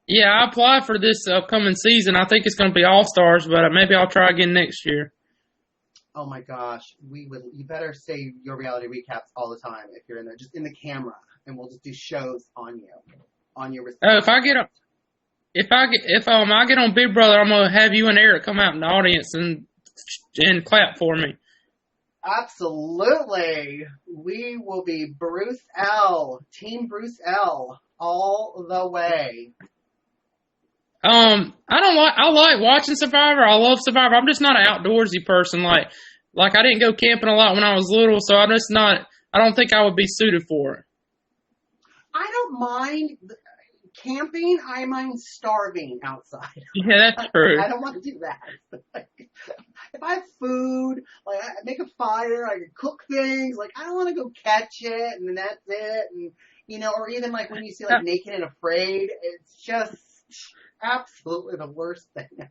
Yeah, I applied for this upcoming season. I think it's going to be All Stars, but maybe I'll try again next year. Oh my gosh, you better say your reality recaps all the time if you're in there, just in the camera, and we'll just do shows on your response. If I get on Big Brother, I'm gonna have you and Eric come out in the audience and clap for me. Absolutely, we will be Bruce L, Team Bruce L, all the way. I like watching Survivor. I love Survivor. I'm just not an outdoorsy person. Like I didn't go camping a lot when I was little, so I don't think I would be suited for it. I don't mind camping. I mind starving outside. Yeah, that's true. I don't want to do that. If I have food, like I make a fire, I can cook things. Like I don't want to go catch it and then that's it. And or even like when you see like Naked and Afraid, it's just absolutely the worst thing.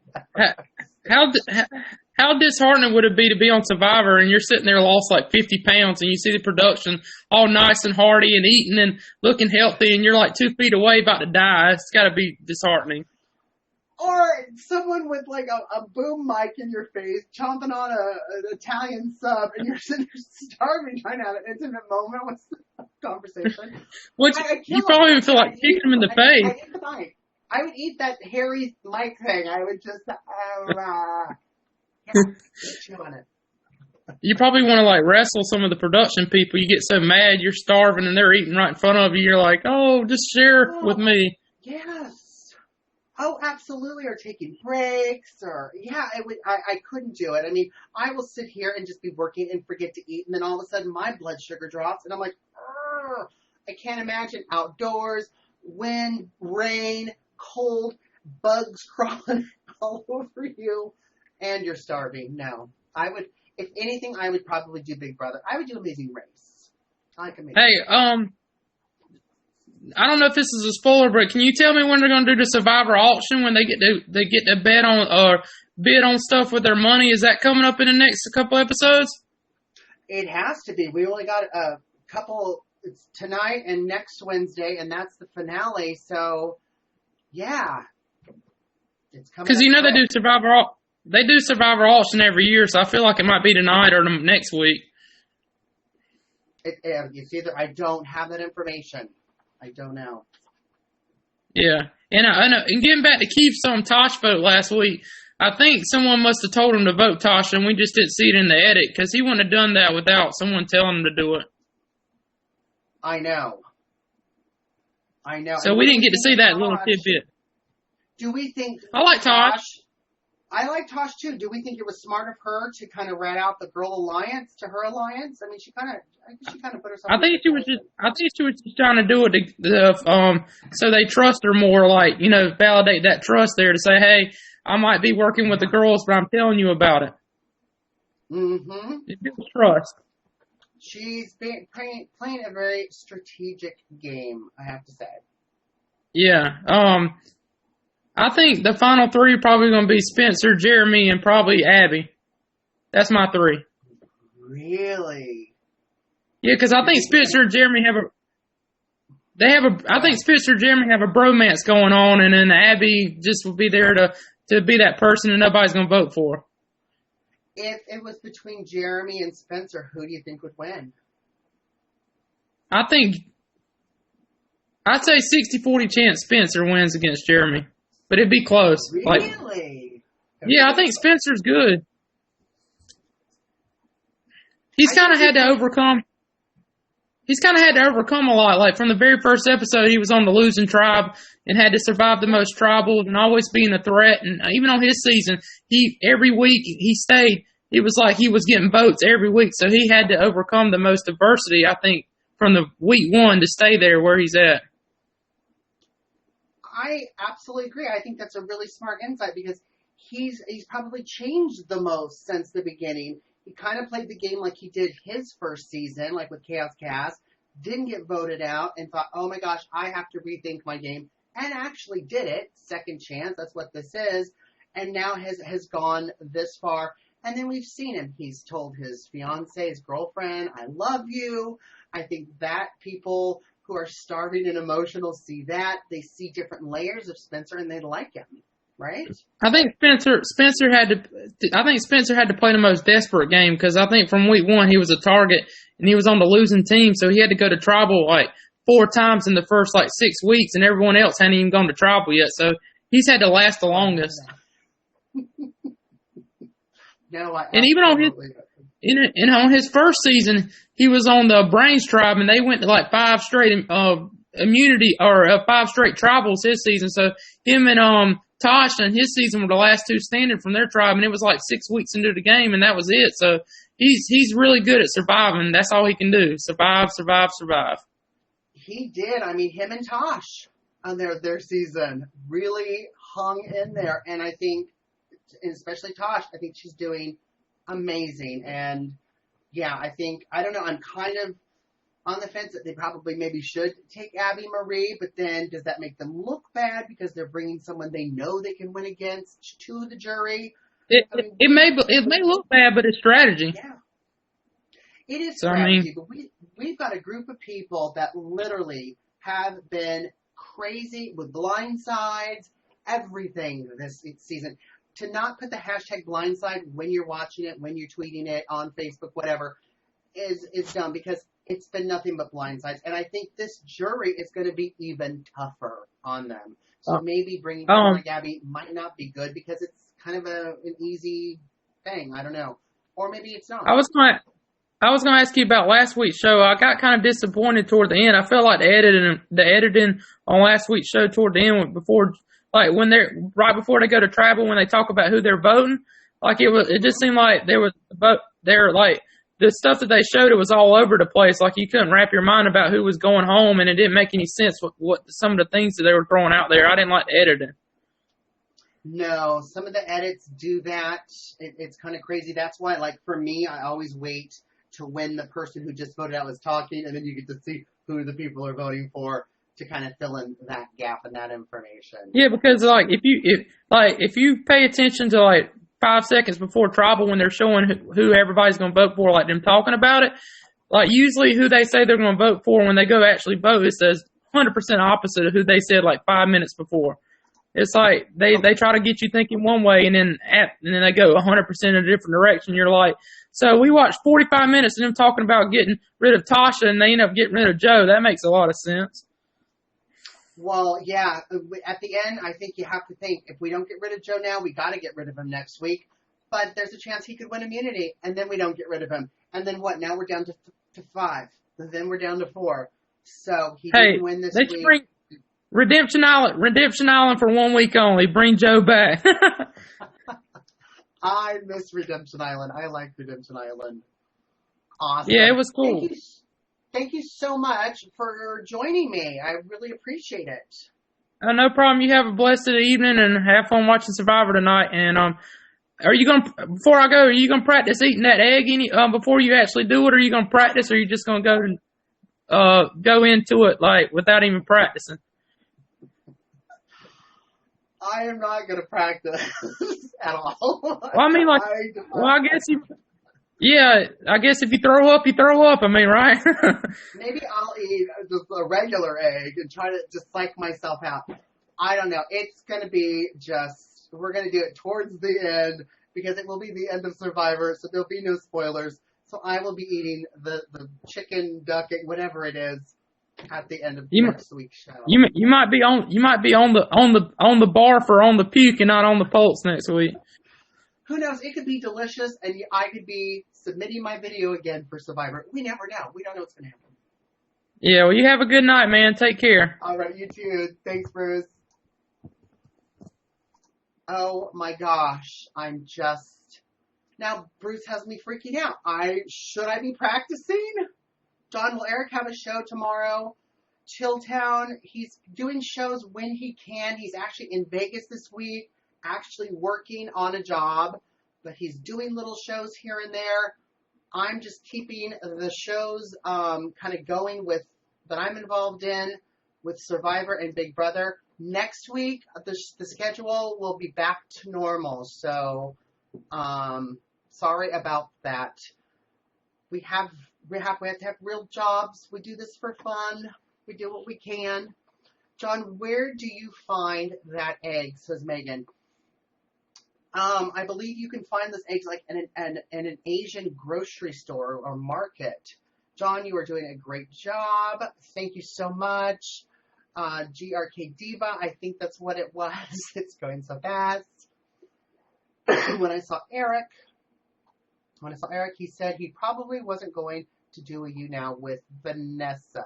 How disheartening would it be to be on Survivor and you're sitting there lost like 50 pounds and you see the production all nice and hearty and eating and looking healthy and you're like 2 feet away about to die? It's got to be disheartening. Or someone with like a boom mic in your face chomping on an Italian sub and you're sitting there starving trying to have an intimate moment with the conversation. You probably even feel like kicking him in the face. I would eat that hairy mic thing. I would just, Chew on it. You probably want to like wrestle some of the production people. You get so mad, you're starving, and they're eating right in front of you. You're like, oh, just share with me. Yes. Oh, absolutely. Or taking breaks, or I couldn't do it. I mean, I will sit here and just be working and forget to eat, and then all of a sudden my blood sugar drops, and I'm like, "Ugh." I can't imagine outdoors, wind, rain, cold, bugs crawling all over you, and you're starving. No, I would. If anything, I would probably do Big Brother. I would do Amazing Race. I like Amazing Race. Hey, I don't know if this is a spoiler, but can you tell me when they're going to do the Survivor auction when they get to bet on or bid on stuff with their money? Is that coming up in the next couple episodes? It has to be. We only got a couple. It's tonight and next Wednesday, and that's the finale. So, yeah, it's coming. Because they do Survivor. They do Survivor auction every year, so I feel like it might be tonight or next week. It's either. I don't have that information. I don't know. Yeah, and I know. And getting back to Keith's Tosh vote last week, I think someone must have told him to vote Tosh, and we just didn't see it in the edit because he wouldn't have done that without someone telling him to do it. I know. So we didn't get to see that little tidbit. Do we think? I like Tosh. I like Tosh too. Do we think it was smart of her to kind of rat out the girl alliance to her alliance? I mean, she kind of put herself. I think she was just trying to do it so they trust her more, like, validate that trust there to say, hey, I might be working with the girls, but I'm telling you about it. Mm-hmm. It builds trust. She's playing a very strategic game, I have to say. Yeah. I think the final three are probably going to be Spencer, Jeremy, and probably Abby. That's my three. Really? Yeah, because I think Spencer and Jeremy I think Spencer and Jeremy have a bromance going on, and then Abby just will be there to be that person that nobody's going to vote for. If it was between Jeremy and Spencer, who do you think would win? I'd say 60-40 chance Spencer wins against Jeremy. But it'd be close. Really? Yeah, I think Spencer's good. He's kind of had to overcome a lot. Like from the very first episode, he was on the losing tribe and had to survive the most tribal and always being a threat. And even on his season, every week he stayed. It was like he was getting votes every week. So he had to overcome the most adversity, I think, from the week one to stay there where he's at. I absolutely agree. I think that's a really smart insight because he's probably changed the most since the beginning. He kind of played the game like he did his first season, like with Chaos Cast, didn't get voted out and thought, oh my gosh, I have to rethink my game, and actually did it. Second chance, that's what this is, and now has gone this far. And then we've seen him. He's told his fiance, his girlfriend, I love you. I think that people who are starving and emotional see that. They see different layers of Spencer and they like him, right? I think Spencer had to play the most desperate game because I think from week one he was a target and he was on the losing team, so he had to go to tribal like 4 times in the first 6 weeks, and everyone else hadn't even gone to tribal yet. So he's had to last the longest. And even on his first season, he was on the Brains tribe, and they went to 5 straight immunity or 5 straight tribals his season. So him and Tosh and his season were the last 2 standing from their tribe, and it was 6 weeks into the game, and that was it. So he's really good at surviving. That's all he can do: survive, survive, survive. He did. I mean, him and Tosh on their season really hung in there, and I think, especially Tosh, I think she's doing amazing. And yeah, I don't know, I'm kind of on the fence that they probably maybe should take Abi-Maria, but then does that make them look bad because they're bringing someone they know they can win against to the jury? It may look bad, but it's strategy. Yeah, it is strategy. But we've got a group of people that literally have been crazy with blindsides, everything this season. To not put the hashtag blindside when you're watching it, when you're tweeting it on Facebook, whatever, is dumb because it's been nothing but blindsides. And I think this jury is going to be even tougher on them. So maybe bringing someone like Abby might not be good because it's kind of an easy thing. I don't know. Or maybe it's not. I was gonna ask you about last week's show. I got kind of disappointed toward the end. I felt like the editing on last week's show toward the end before, like when they're right before they go to travel, when they talk about who they're voting, like it just seemed like they're like the stuff that they showed, it was all over the place. Like you couldn't wrap your mind about who was going home, and it didn't make any sense what some of the things that they were throwing out there. I didn't like the editing. No, some of the edits do that. It's kind of crazy. That's why, like, for me, I always wait to when the person who just voted out was talking, and then you get to see who the people are voting for to kind of fill in that gap and that information. Yeah, because like if you pay attention to like 5 seconds before tribal when they're showing who everybody's going to vote for, like them talking about it, like usually who they say they're going to vote for when they go actually vote, it says 100% opposite of who they said like 5 minutes before. It's like they try to get you thinking one way, and then they go 100% in a different direction. You're like, so we watched 45 minutes of them talking about getting rid of Tasha, and they end up getting rid of Joe. That makes a lot of sense. Well, yeah. At the end, I think you have to think, if we don't get rid of Joe now, we got to get rid of him next week. But there's a chance he could win immunity, and then we don't get rid of him. And then what? Now we're down to 5. And then we're down to 4. So he didn't win this week. Bring Redemption Island for 1 week only. Bring Joe back. I miss Redemption Island. I like Redemption Island. Awesome. Yeah, it was cool. Thank you so much for joining me. I really appreciate it. No problem. You have a blessed evening and have fun watching Survivor tonight. And are you before I go, are you gonna practice eating that egg before you actually do it, or are you gonna practice, or are you just gonna go into it like without even practicing? I am not going to practice at all. Well, I mean, like, I guess I guess if you throw up, you throw up. I mean, right? Maybe I'll eat just a regular egg and try to just psych myself out. I don't know. It's going to be we're going to do it towards the end because it will be the end of Survivor, so there'll be no spoilers. So I will be eating the chicken, duck, whatever it is, at the end of next week's show. You might be on the bar for on the puke and not on the pulse next week. Who knows? It could be delicious, and I could be submitting my video again for Survivor. We never know. We don't know what's going to happen. Yeah, well, you have a good night, man. Take care. All right, you too. Thanks, Bruce. Oh my gosh, now Bruce has me freaking out. Should I be practicing? John, will Eric have a show tomorrow? Chilltown, he's doing shows when he can. He's actually in Vegas this week, actually working on a job, but he's doing little shows here and there. I'm just keeping the shows kind of going that I'm involved in with Survivor and Big Brother. Next week, the schedule will be back to normal, so sorry about that. We have to have real jobs. We do this for fun. We do what we can. John, where do you find that egg? Says Megan. I believe you can find those eggs like in an Asian grocery store or market. John, you are doing a great job. Thank you so much. GRK Diva, I think that's what it was. It's going so fast. When I saw Eric, he said he probably wasn't going to do a You Now with Vanessa.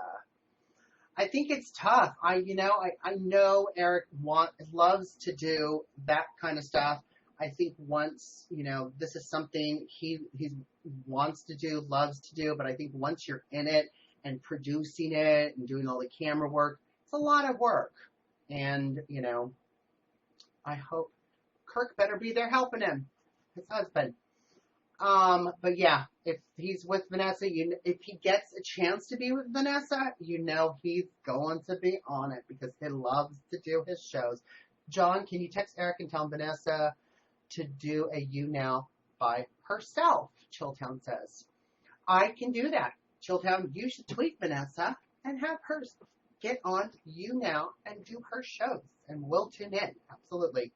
I think it's tough. I know Eric loves to do that kind of stuff. I think once, this is something he wants to do, loves to do, but I think once you're in it and producing it and doing all the camera work, it's a lot of work. And, I hope Kirk better be there helping him, his husband. But yeah, if he's with Vanessa, if he gets a chance to be with Vanessa, he's going to be on it because he loves to do his shows. John, can you text Eric and tell Vanessa to do a You Now by herself? Chilltown says. I can do that. Chilltown, you should tweet Vanessa and have her get on You Now and do her shows, and we'll tune in. Absolutely.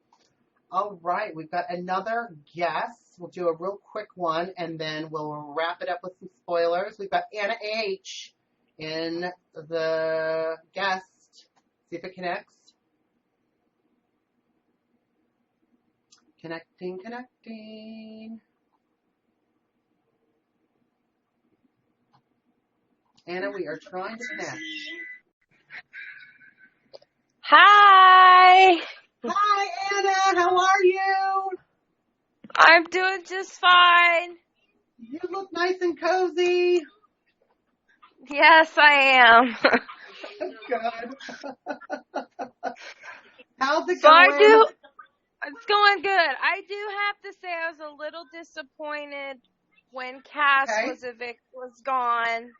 All right, we've got another guest. We'll do a real quick one, and then we'll wrap it up with some spoilers. We've got Anna H. in the guest. See if it connects. Connecting. Anna, we are trying to connect. Hi! Hi, Anna. How are you? I'm doing just fine. You look nice and cozy. Yes, I am. Good. How's it So going? it's going good. I do have to say I was a little disappointed when Cass Okay. was gone.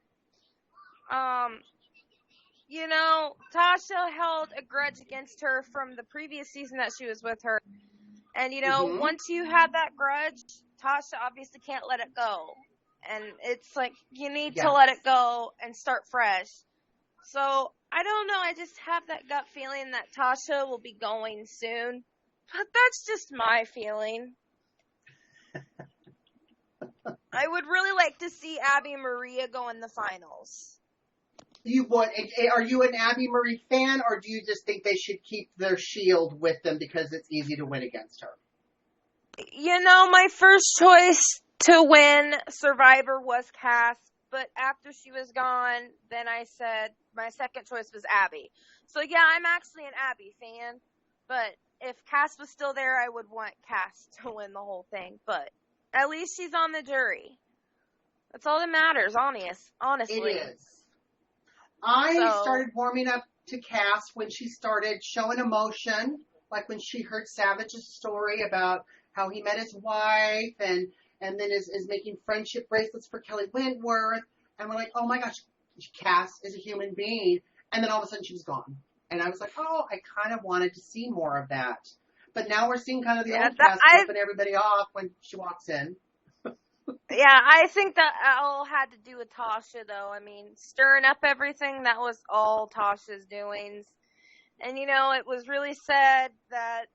Tasha held a grudge against her from the previous season that she was with her. And, once you have that grudge, Tasha obviously can't let it go. And it's like, you need to let it go and start fresh. So, I don't know. I just have that gut feeling that Tasha will be going soon. But that's just my feeling. I would really like to see Abi-Maria go in the finals. Are you an Abi-Marie fan, or do you just think they should keep their shield with them because it's easy to win against her? My first choice to win Survivor was Cass, but after she was gone, then I said my second choice was Abby. So yeah, I'm actually an Abby fan, but if Cass was still there, I would want Cass to win the whole thing, but at least she's on the jury. That's all that matters, honestly. It is. I started warming up to Cass when she started showing emotion, like when she heard Savage's story about how he met his wife and then is making friendship bracelets for Kelly Wentworth. And we're like, oh my gosh, Cass is a human being. And then all of a sudden she was gone. And I was like, oh, I kind of wanted to see more of that. But now we're seeing kind of the old Cass flipping everybody off when she walks in. Yeah, I think that all had to do with Tasha, though. I mean, stirring up everything, that was all Tasha's doings. And, it was really sad that,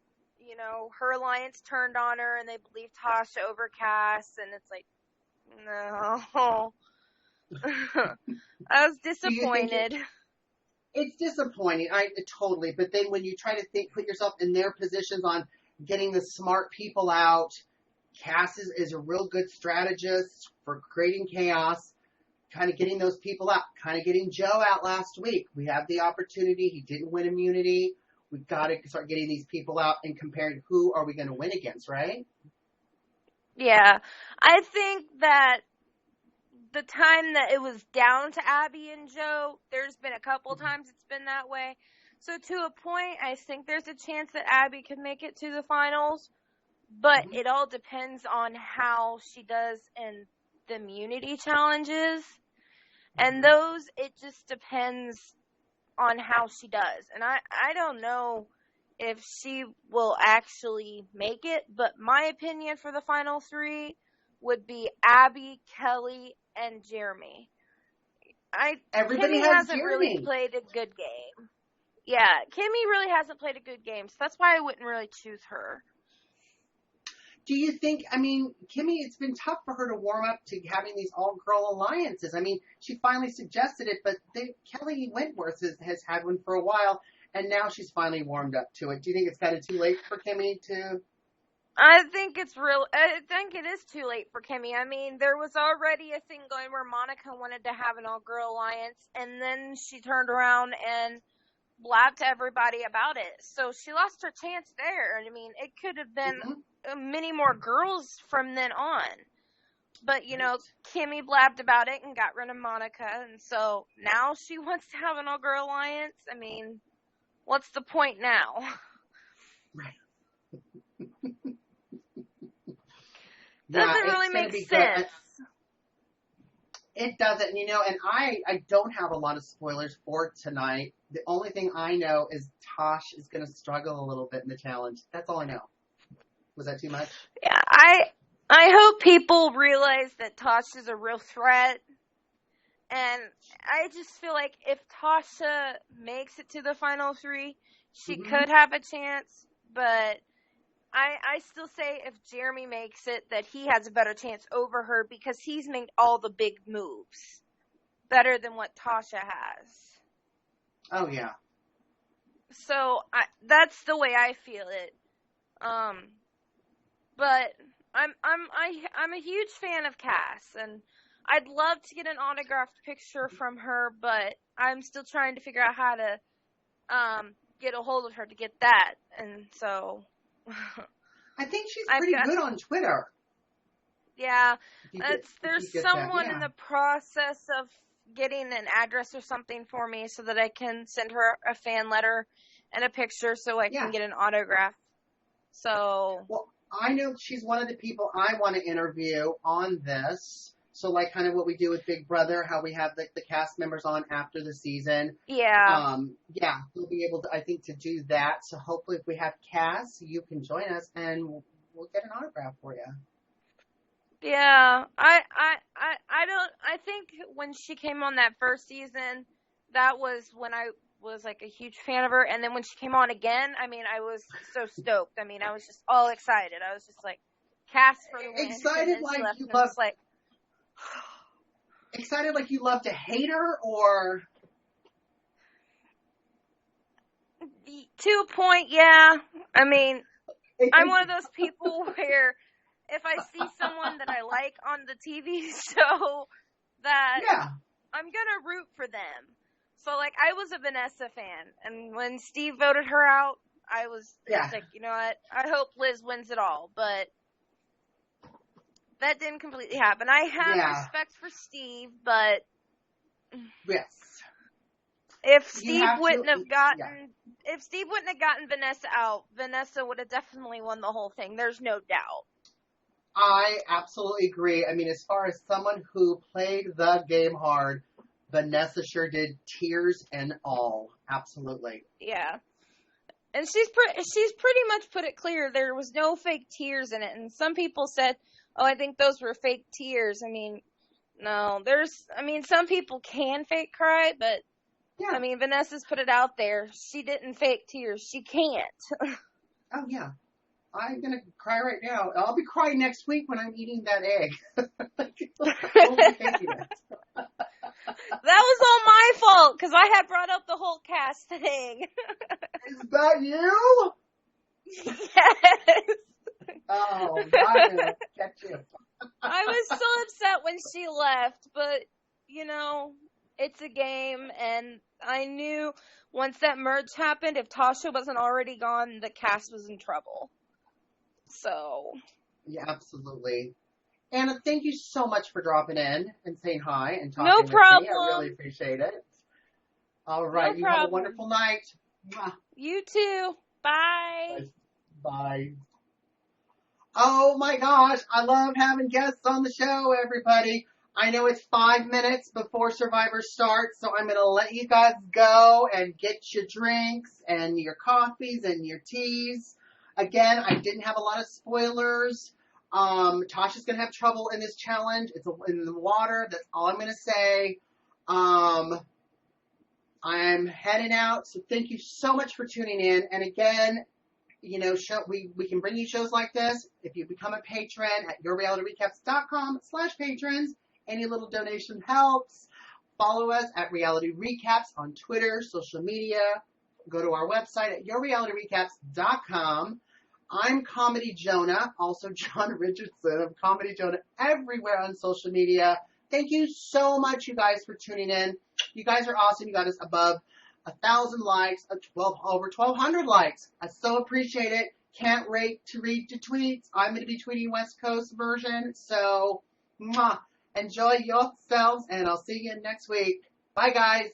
her alliance turned on her and they believed Tasha over Cass, and it's like, no. I was disappointed. It's disappointing, totally. But then when you try to put yourself in their positions on getting the smart people out, Cass is a real good strategist for creating chaos, kind of getting those people out, kind of getting Joe out last week. We have the opportunity. He didn't win immunity. We've got to start getting these people out and comparing who are we going to win against, right? Yeah. I think that the time that it was down to Abby and Joe, there's been a couple times it's been that way. So to a point, I think there's a chance that Abby could make it to the finals. But it all depends on how she does in the immunity challenges. And those, it just depends on how she does. And I don't know if she will actually make it, but my opinion for the final three would be Abby, Kelly, and Jeremy. Everybody Kimmy hasn't really played a good game. Yeah, Kimmy really hasn't played a good game, so that's why I wouldn't really choose her. Do you think, Kimmy, it's been tough for her to warm up to having these all-girl alliances. She finally suggested it, but Kelly Wentworth has had one for a while, and now she's finally warmed up to it. Do you think it's kind of too late for Kimmy to... I think it is too late for Kimmy. There was already a thing going where Monica wanted to have an all-girl alliance, and then she turned around and blabbed to everybody about it. So she lost her chance there. It could have been many more girls from then on. But, Kimmy blabbed about it and got rid of Monica, and so now she wants to have an all-girl alliance. What's the point now? Right. Doesn't really make sense. It doesn't, and I don't have a lot of spoilers for tonight. The only thing I know is Tosh is going to struggle a little bit in the challenge. That's all I know. Was that too much? Yeah, I hope people realize that Tosh is a real threat. And I just feel like if Tasha makes it to the final three, she could have a chance. But I still say if Jeremy makes it, that he has a better chance over her because he's made all the big moves better than what Tasha has. Oh yeah. So that's the way I feel it. But I'm a huge fan of Cass, and I'd love to get an autographed picture from her, but I'm still trying to figure out how to get a hold of her to get that. And so I think she's pretty good on Twitter. Yeah, there's someone in the process of getting an address or something for me so that I can send her a fan letter and a picture so I can get an autograph. So, well, I know she's one of the people I want to interview on this. So, like, kind of what we do with Big Brother, how we have the cast members on after the season. Yeah. We'll be able to, I think, to do that. So, hopefully, if we have Cass, you can join us, and we'll get an autograph for you. Yeah, I think when she came on that first season, that was when I was like a huge fan of her. And then when she came on again, I mean, I was so stoked. I mean, I was just all excited. I was just like, Cass for the win. Excited like you love, excited like you love to hate her, or? To a point, yeah. I mean, I'm one of those people where if I see someone that I like on the TV show, that I'm gonna root for them. So, like, I was a Vanessa fan, and when Steve voted her out, I was like, you know what? I hope Liz wins it all, but that didn't completely happen. I have respect for Steve, but if Steve wouldn't have gotten Vanessa out, Vanessa would have definitely won the whole thing. There's no doubt. I absolutely agree. I mean, as far as someone who played the game hard, Vanessa sure did, tears and all. Absolutely. Yeah. And she's pretty much put it clear there was no fake tears in it. And some people said, "Oh, I think those were fake tears." I mean, no, some people can fake cry, but I mean, Vanessa's put it out there. She didn't fake tears. She can't. Oh yeah. I'm going to cry right now. I'll be crying next week when I'm eating that egg. That was all my fault, because I had brought up the whole cast thing. Is that you? Yes. Oh, I'm going to catch you. I was so upset when she left, but, you know, it's a game, and I knew once that merge happened, if Tasha wasn't already gone, the cast was in trouble. So. Yeah, absolutely. Anna, thank you so much for dropping in and saying hi and talking with me. I really appreciate it. All right. You have a wonderful night. You too. Bye. Bye. Oh my gosh. I love having guests on the show, everybody. I know it's 5 minutes before Survivor starts, so I'm going to let you guys go and get your drinks and your coffees and your teas. Again, I didn't have a lot of spoilers. Tasha's going to have trouble in this challenge. It's in the water. That's all I'm going to say. I'm heading out, so thank you so much for tuning in. And again, you know, we can bring you shows like this if you become a patron at yourrealityrecaps.com/patrons. Any little donation helps. Follow us at Reality Recaps on Twitter, social media. Go to our website at yourrealityrecaps.com. I'm Comedy Jonah, also John Richardson of Comedy Jonah everywhere on social media. Thank you so much, you guys, for tuning in. You guys are awesome. You got us above 1,000 likes, over 1,200 likes. I so appreciate it. Can't wait to read your tweets. I'm going to be tweeting West Coast version. So, enjoy yourselves, and I'll see you next week. Bye, guys.